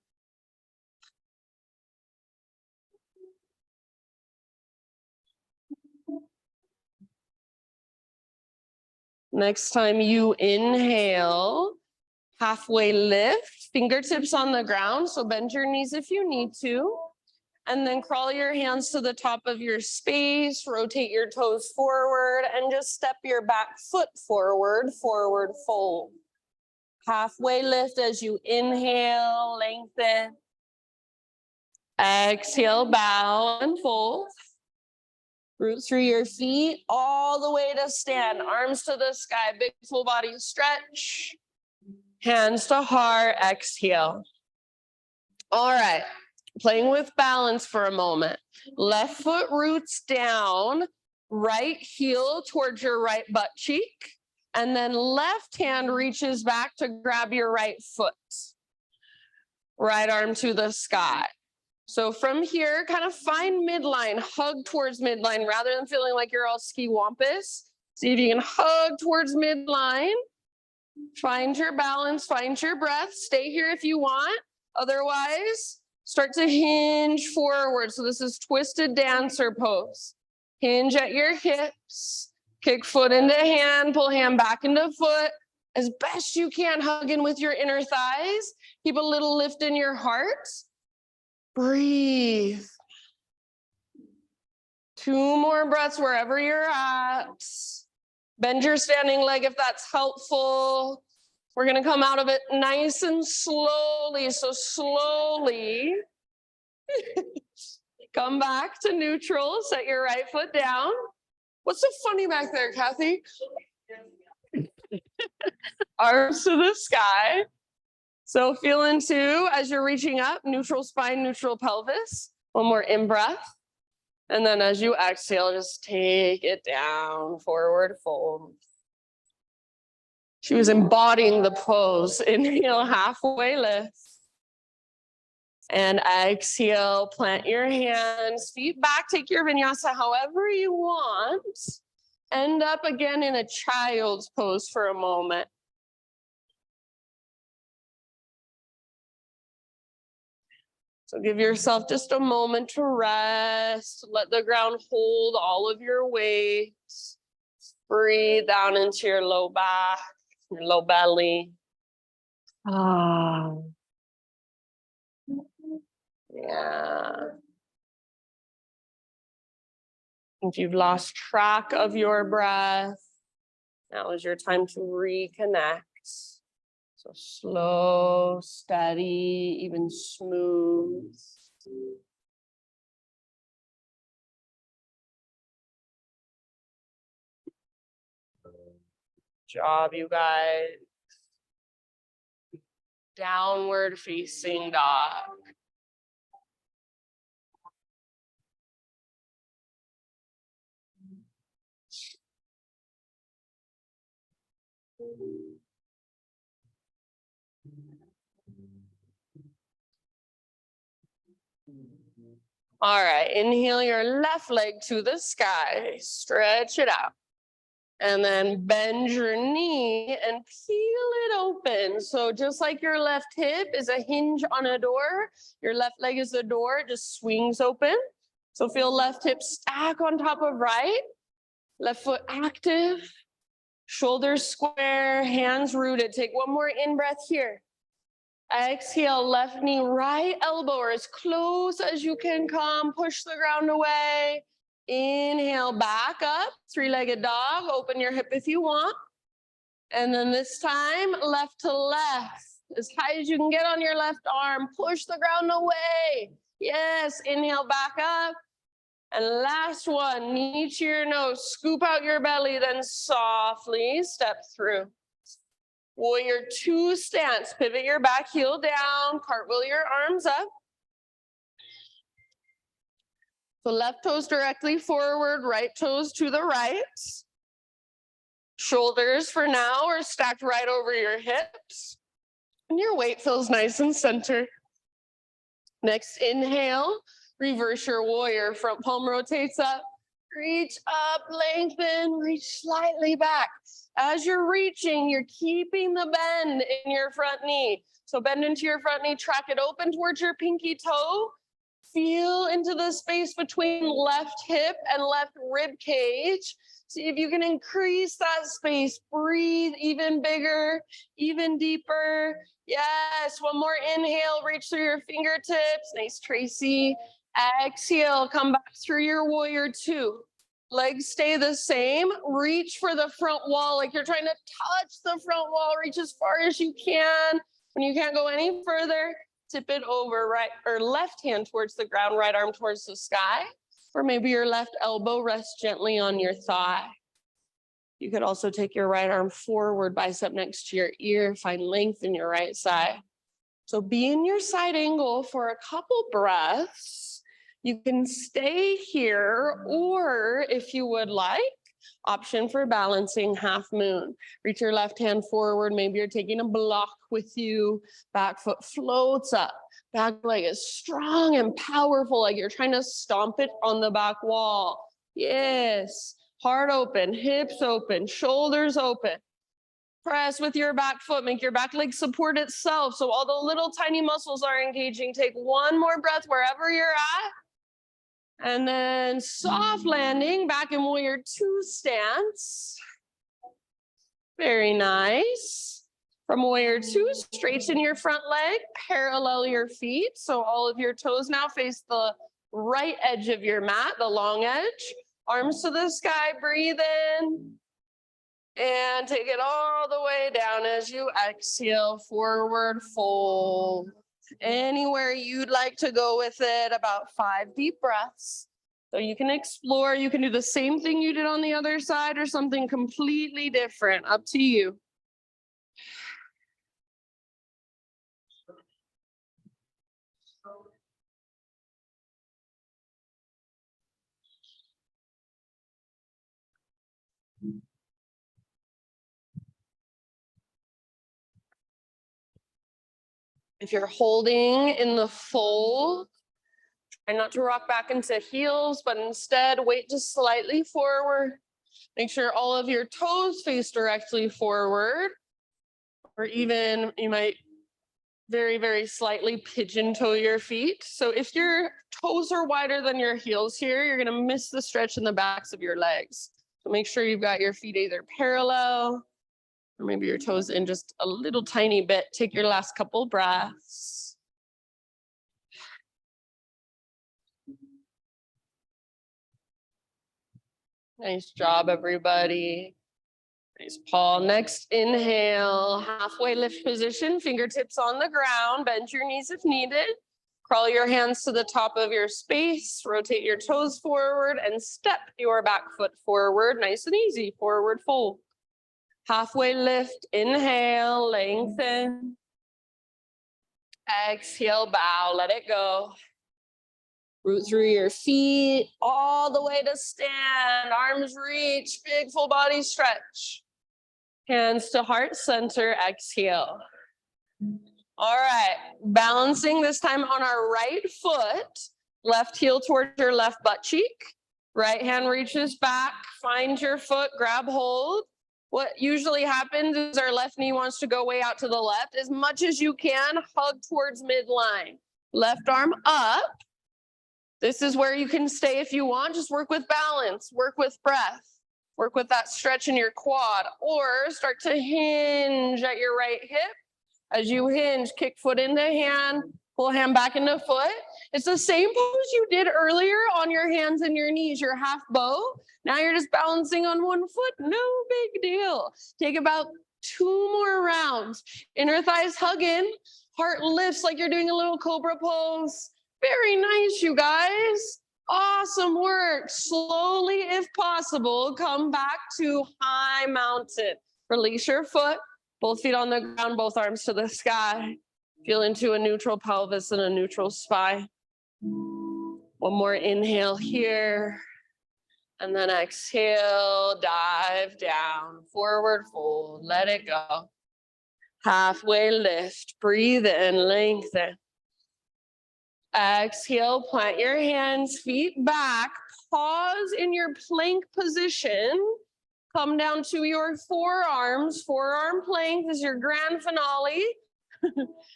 Next time you inhale, halfway lift, fingertips on the ground. So bend your knees if you need to. And then crawl your hands to the top of your space, rotate your toes forward, and just step your back foot forward, forward fold. Halfway lift as you inhale, lengthen. Exhale, bow and fold. Root through your feet all the way to stand. Arms to the sky, big full body stretch. Hands to heart, exhale. All right, playing with balance for a moment. Left foot roots down, right heel towards your right butt cheek, and then left hand reaches back to grab your right foot. Right arm to the sky. So from here, kind of find midline, hug towards midline rather than feeling like you're all ski wampus. See if you can hug towards midline. Find your balance, find your breath. Stay here if you want. Otherwise, start to hinge forward. So this is twisted dancer pose. Hinge at your hips, kick foot into hand, pull hand back into foot. As best you can, hug in with your inner thighs. Keep a little lift in your heart. Breathe. 2 more breaths wherever you're at. Bend your standing leg if that's helpful. We're going to come out of it nice and slowly. So slowly come back to neutral. Set your right foot down. What's so funny back there, Kathy? Arms to the sky. So feel into, as you're reaching up, neutral spine, neutral pelvis. One more in-breath. And then as you exhale, just take it down, forward fold. She was embodying the pose. Inhale, halfway lift. And exhale, plant your hands, feet back, take your vinyasa however you want. End up again in a child's pose for a moment. So give yourself just a moment to rest. Let the ground hold all of your weight. Breathe down into your low back, your low belly. Yeah. If you've lost track of your breath, now is your time to reconnect. So slow, steady, even smooth. Job, you guys. Downward facing dog. All right, inhale your left leg to the sky, stretch it out. And then bend your knee and peel it open. So just like your left hip is a hinge on a door, your left leg is the door, it just swings open. So feel left hip stack on top of right, left foot active, shoulders square, hands rooted. Take one more in breath here. Exhale, left knee, right elbow, or as close as you can come. Push the ground away. Inhale, back up, three-legged dog. Open your hip if you want. And then this time, left to left. As high as you can get on your left arm. Push the ground away. Yes, inhale, back up. And last one, knee to your nose. Scoop out your belly, then softly step through. Warrior two stance. Pivot your back heel down. Cartwheel your arms up. So left toes directly forward, right toes to the right. Shoulders for now are stacked right over your hips. And your weight feels nice and centered. Next, inhale, reverse your warrior. Front palm rotates up. Reach up, lengthen, reach slightly back. As you're reaching, you're keeping the bend in your front knee. So bend into your front knee, track it open towards your pinky toe. Feel into the space between left hip and left rib cage. See if you can increase that space. Breathe even bigger, even deeper. Yes, one more inhale, reach through your fingertips. Nice, Tracy. Exhale, come back through your warrior two. Legs stay the same. Reach for the front wall like you're trying to touch the front wall. Reach as far as you can. When you can't go any further, tip it over, right or left hand towards the ground, right arm towards the sky. Or maybe your left elbow rests gently on your thigh. You could also take your right arm forward, bicep next to your ear, find length in your right side. So be in your side angle for a couple breaths. You can stay here, or if you would like, option for balancing half moon. Reach your left hand forward. Maybe you're taking a block with you. Back foot floats up. Back leg is strong and powerful, like you're trying to stomp it on the back wall. Yes. Heart open, hips open, shoulders open. Press with your back foot. Make your back leg support itself. So all the little tiny muscles are engaging. Take one more breath wherever you're at. And then soft landing, back in warrior two stance. Very nice. From warrior two, straighten your front leg, parallel your feet. So all of your toes now face the right edge of your mat, the long edge. Arms to the sky, breathe in. And take it all the way down as you exhale, forward fold. Anywhere you'd like to go with it, about 5 deep breaths. So you can explore, you can do the same thing you did on the other side or something completely different, up to you. If you're holding in the fold, try not to rock back into heels, but instead weight just slightly forward. Make sure all of your toes face directly forward, or even you might very, very slightly pigeon toe your feet. So if your toes are wider than your heels here, you're gonna miss the stretch in the backs of your legs. So make sure you've got your feet either parallel, or maybe your toes in just a little tiny bit. Take your last couple breaths. Nice job, everybody. Nice, Paul. Next, inhale, halfway lift position, fingertips on the ground, bend your knees if needed. Crawl your hands to the top of your space, rotate your toes forward, and step your back foot forward. Nice and easy, forward fold. Halfway lift, inhale, lengthen. Exhale, bow, let it go. Root through your feet, all the way to stand. Arms reach, big full body stretch. Hands to heart center, exhale. All right, balancing this time on our right foot. Left heel towards your left butt cheek. Right hand reaches back, find your foot, grab hold. What usually happens is our left knee wants to go way out to the left. As much as you can, hug towards midline. Left arm up. This is where you can stay if you want. Just work with balance, work with breath, work with that stretch in your quad, or start to hinge at your right hip As you hinge, kick foot into hand, pull hand back into foot. It's the same pose you did earlier on your hands and your knees, your half bow. Now you're just balancing on one foot. No big deal. Take about 2 more rounds. Inner thighs hug in, heart lifts like you're doing a little cobra pose. Very nice, you guys. Awesome work. Slowly, if possible, come back to high mountain. Release your foot, both feet on the ground, both arms to the sky. Feel into a neutral pelvis and a neutral spine. One more inhale here. And then exhale, dive down, forward fold, let it go. Halfway lift, breathe in, lengthen. Exhale, plant your hands, feet back, pause in your plank position. Come down to your forearms. Forearm plank is your grand finale.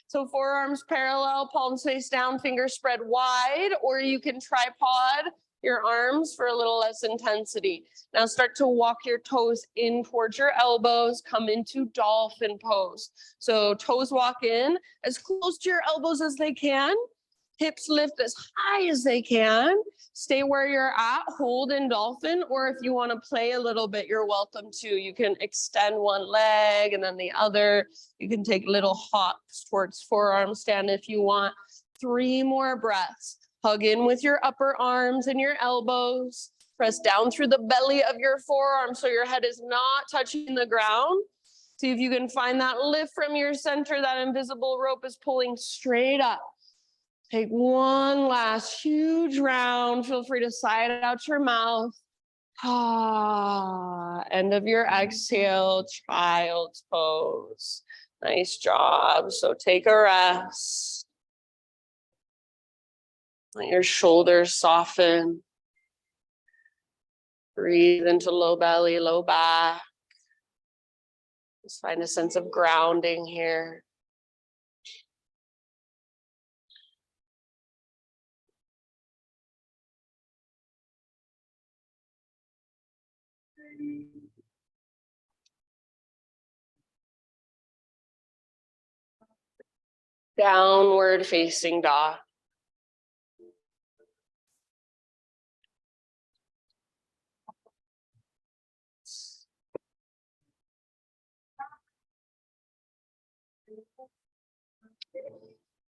So forearms parallel, palms face down, fingers spread wide, or you can tripod your arms for a little less intensity. Now start to walk your toes in towards your elbows, come into dolphin pose. So toes walk in as close to your elbows as they can. Hips lift as high as they can. Stay where you're at, hold in dolphin, or if you want to play a little bit, you're welcome to. You can extend one leg and then the other. You can take little hops towards forearm stand if you want. 3 more breaths. Hug in with your upper arms and your elbows. Press down through the belly of your forearm so your head is not touching the ground. See if you can find that lift from your center. That invisible rope is pulling straight up. Take one last huge round. Feel free to sigh it out your mouth. End of your exhale, child's pose. Nice job. So take a rest. Let your shoulders soften. Breathe into low belly, low back. Just find a sense of grounding here. Downward facing dog.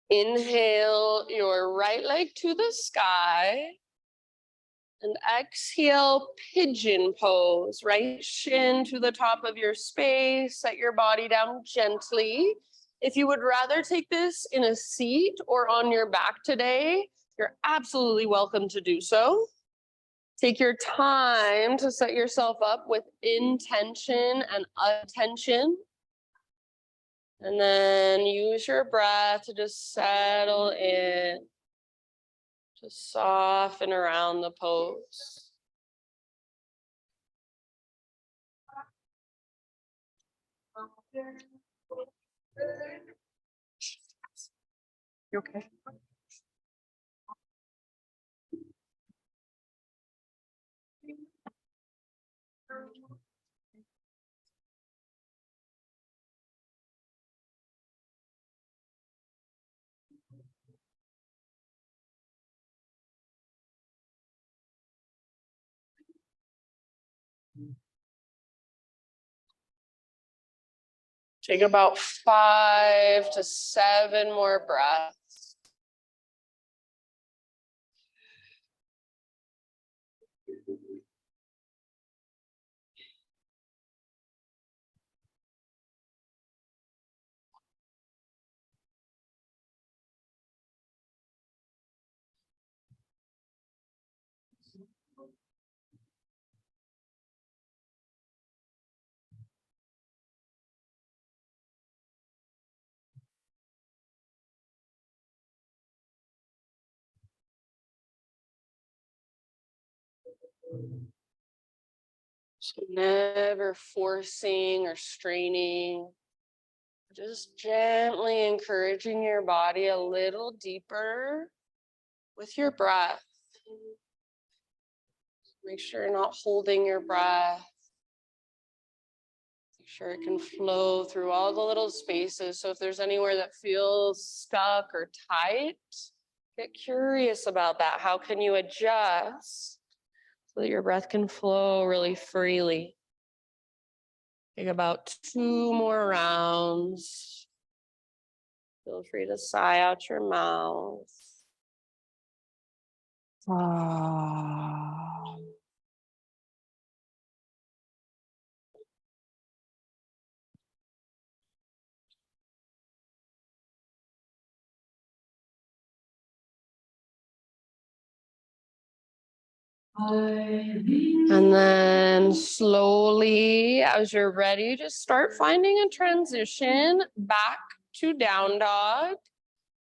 Inhale your right leg to the sky. And exhale, pigeon pose. Right shin to the top of your space. Set your body down gently. If you would rather take this in a seat or on your back today, you're absolutely welcome to do so. Take your time to set yourself up with intention and attention. And then use your breath to just settle in. Just soften around the pose. You okay? Take about 5 to 7 more breaths. So never forcing or straining, just gently encouraging your body a little deeper with your breath. Make sure you're not holding your breath. Make sure it can flow through all the little spaces. So if there's anywhere that feels stuck or tight, get curious about that. How can you adjust so that your breath can flow really freely? Take about 2 more rounds. Feel free to sigh out your mouth. And then slowly, as you're ready, just start finding a transition back to down dog.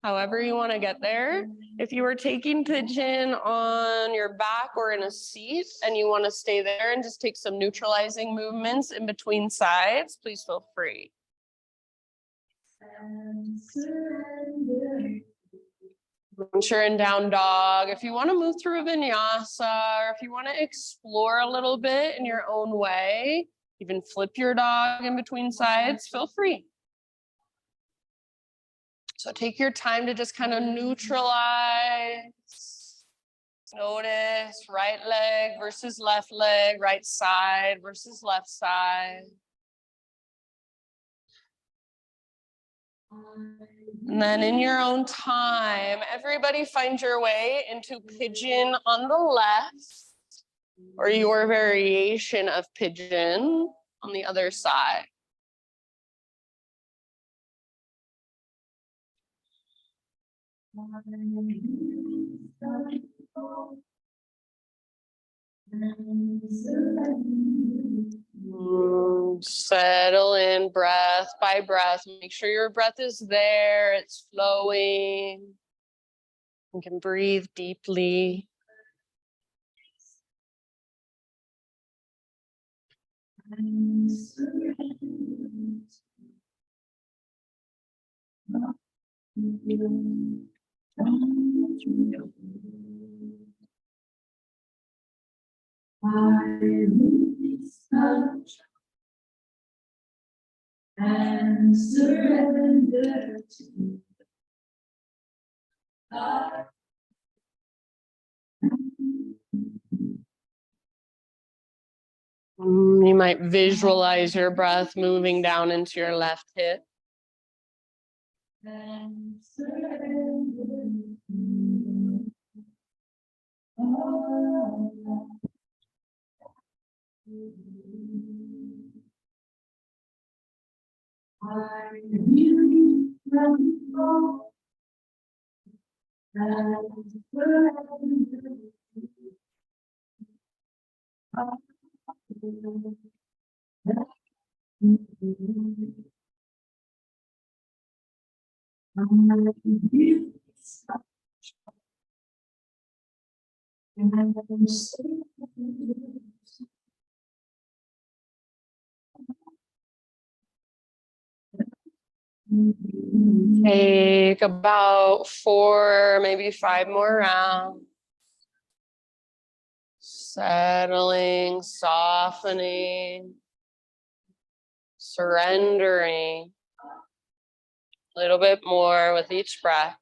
However you want to get there. If you are taking pigeon on your back or in a seat and you want to stay there and just take some neutralizing movements in between sides, please feel free. Once you're in down dog, if you want to move through a vinyasa, or if you want to explore a little bit in your own way, even flip your dog in between sides, feel free. So take your time to just kind of neutralize. Notice right leg versus left leg, right side versus left side. And then in your own time, everybody find your way into pigeon on the left or your variation of pigeon on the other side. Settle in breath by breath. Make sure your breath is there, it's flowing. You can breathe deeply. And surrender to God. You might visualize your breath moving down into your left hip. And surrender to God. I really know and surrender Take about 4, maybe 5 more rounds. Settling, softening, surrendering. A little bit more with each breath.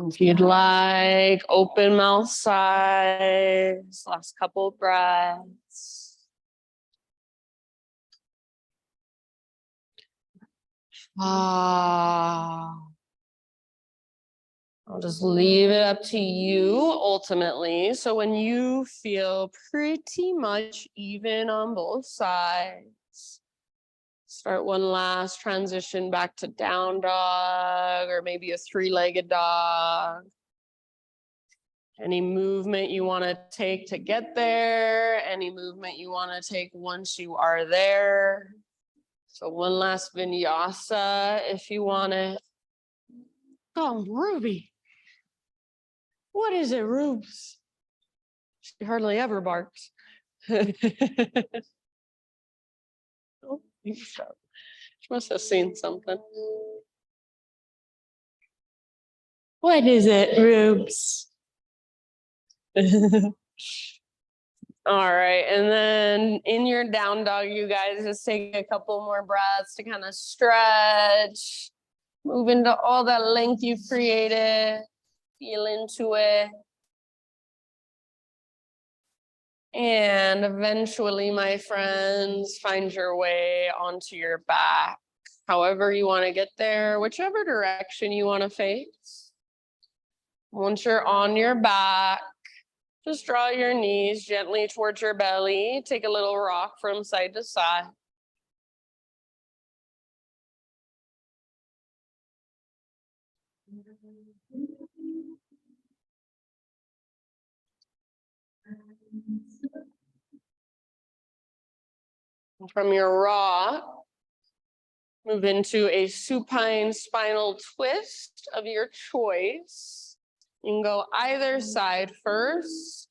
If you'd like, open mouth sighs, last couple breaths. I'll just leave it up to you ultimately. So when you feel pretty much even on both sides, start one last transition back to down dog or maybe a 3-legged dog. Any movement you want to take to get there, any movement you want to take once you are there. So one last vinyasa if you want it. Oh, Ruby. What is it, Rubes? She hardly ever barks. I don't think so. She must have seen something. What is it, Rubes? All right, and then in your down dog, you guys just take a couple more breaths to kind of stretch, move into all that length you've created, feel into it. And eventually, my friends, find your way onto your back, however you want to get there, whichever direction you want to face. Once you're on your back, just draw your knees gently towards your belly. Take a little rock from side to side. From your rock, move into a supine spinal twist of your choice. You can go either side first.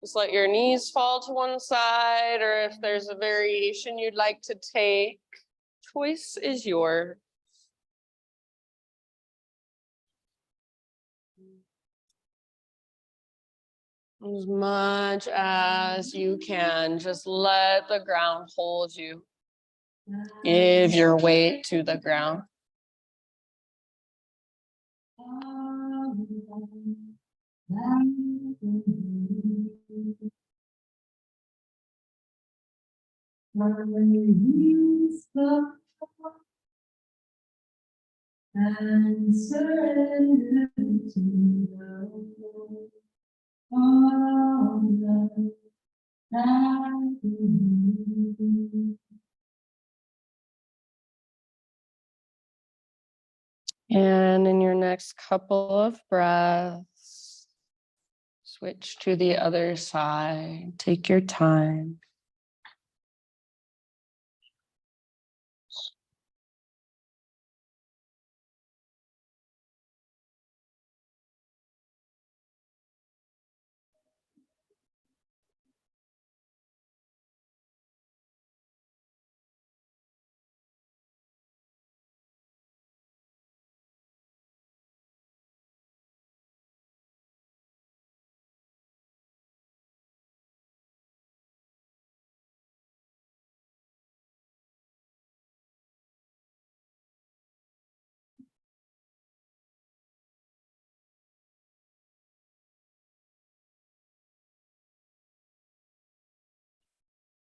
Just let your knees fall to one side, or if there's a variation you'd like to take, choice is yours. As much as you can, just let the ground hold you. Give your weight to the ground. And surrender to the And in your next couple of breaths, switch to the other side. Take your time.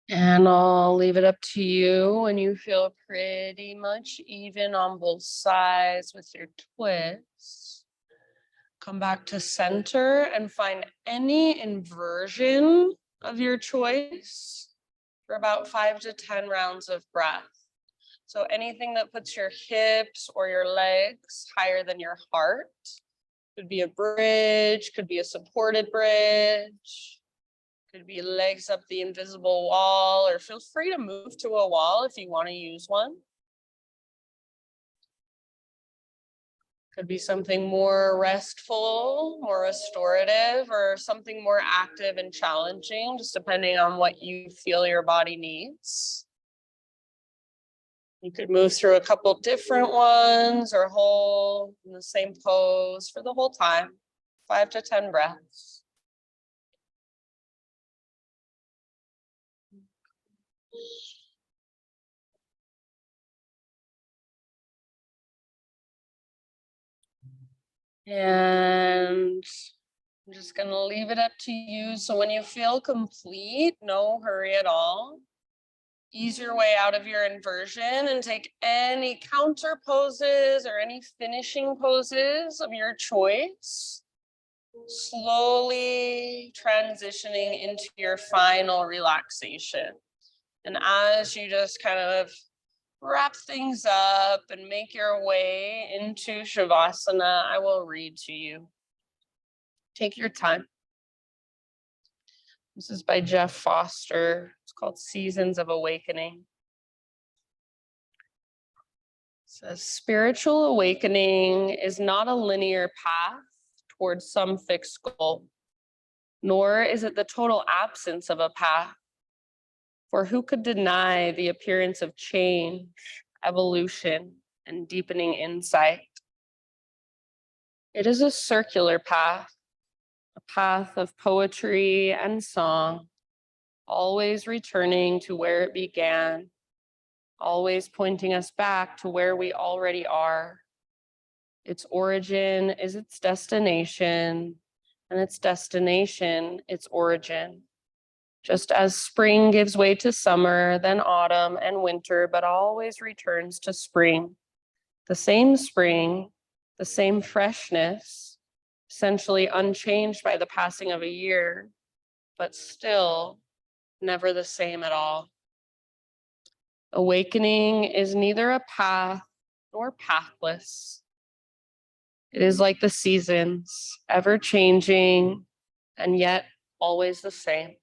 And I'll leave it up to you when you feel pretty much even on both sides with your twist. Come back to center and find any inversion of your choice for about 5 to 10 rounds of breath. So anything that puts your hips or your legs higher than your heart. Could be a bridge, could be a supported bridge. Could be legs up the invisible wall, or feel free to move to a wall if you want to use one. Could be something more restful, more restorative, or something more active and challenging, just depending on what you feel your body needs. You could move through a couple different ones or hold in the same pose for the whole time, 5 to 10 breaths. And I'm just going to leave it up to you. So when you feel complete, no hurry at all. Ease your way out of your inversion and take any counter poses or any finishing poses of your choice. Slowly transitioning into your final relaxation. And as you just kind of wrap things up and make your way into Shavasana, I will read to you. Take your time. This is by Jeff Foster. It's called Seasons of Awakening. It says, spiritual awakening is not a linear path towards some fixed goal, nor is it the total absence of a path. For who could deny the appearance of change, evolution, and deepening insight? It is a circular path, a path of poetry and song, always returning to where it began, always pointing us back to where we already are. Its origin is its destination, and its destination its origin. Just as spring gives way to summer, then autumn and winter, but always returns to spring. The same freshness, essentially unchanged by the passing of a year, but still never the same at all. Awakening is neither a path nor pathless. It is like the seasons, ever changing and yet always the same.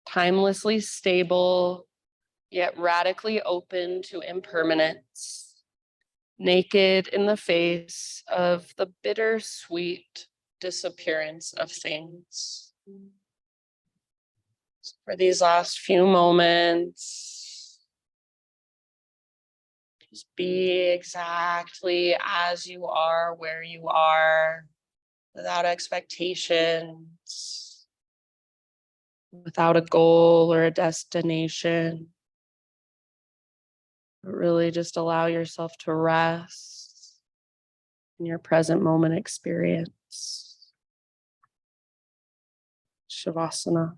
Timelessly stable, yet radically open to impermanence. Naked in the face of the bittersweet disappearance of things. For these last few moments, just be exactly as you are, where you are, without expectations, without a goal or a destination. But really just allow yourself to rest in your present moment experience. Shavasana.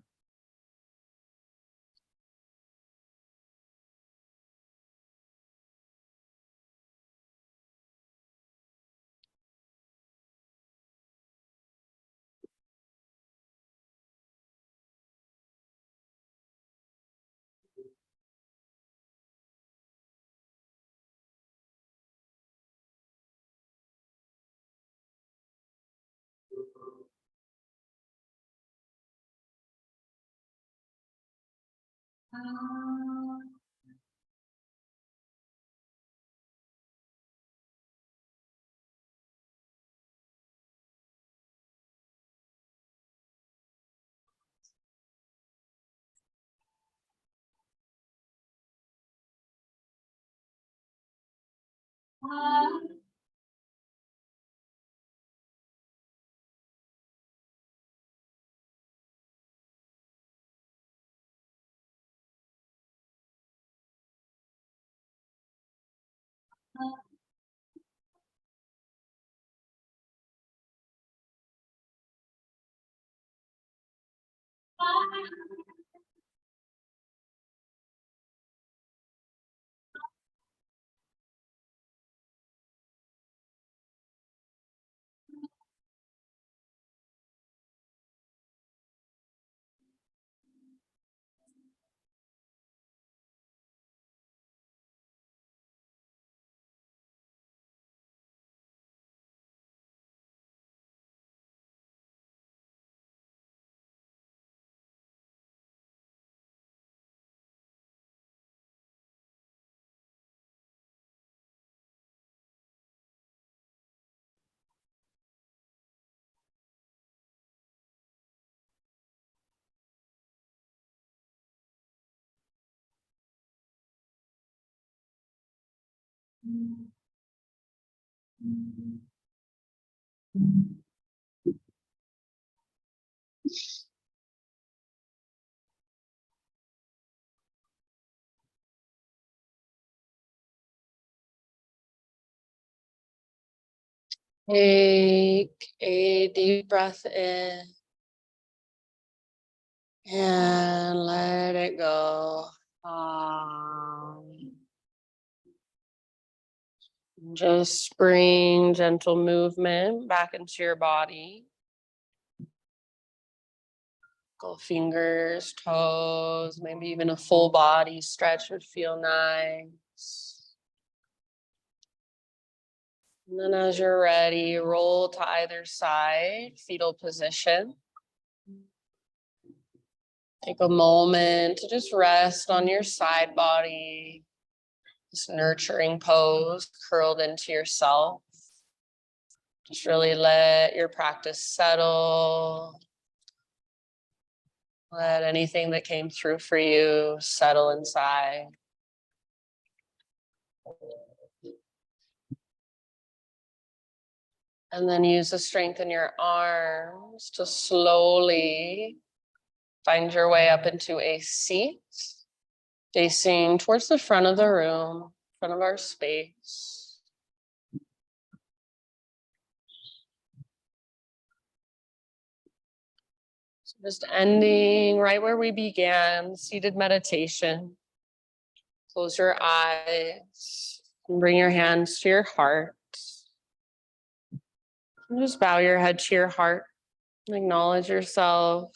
Take a deep breath in and let it go. Just bring gentle movement back into your body. Go fingers, toes, maybe even a full body stretch would feel nice. And then as you're ready, roll to either side, fetal position. Take a moment to just rest on your side body, this nurturing pose, curled into yourself. Just really let your practice settle. Let anything that came through for you settle inside. And then use the strength in your arms to slowly find your way up into a seat, facing towards the front of the room, front of our space. So just ending right where we began, seated meditation. Close your eyes and bring your hands to your heart. And just bow your head to your heart and acknowledge yourself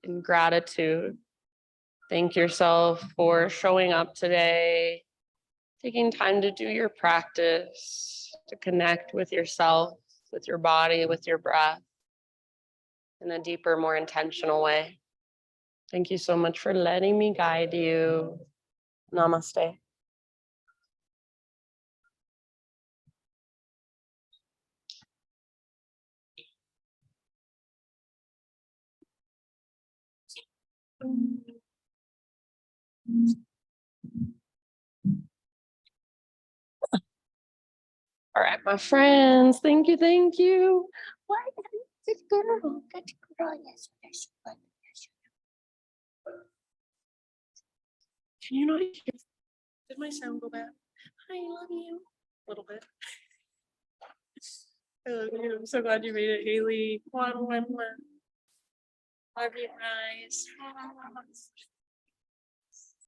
in gratitude. Thank yourself for showing up today, taking time to do your practice, to connect with yourself, with your body, with your breath in a deeper, more intentional way. Thank you so much for letting me guide you. Namaste. All right, my friends, thank you, thank you. What? Good girl. Good girl. Yes, yes, good. Yes. Can you not hear? Did my sound go bad? I love you. A little bit. I love you. I'm so glad you made it, Haley. Love you guys.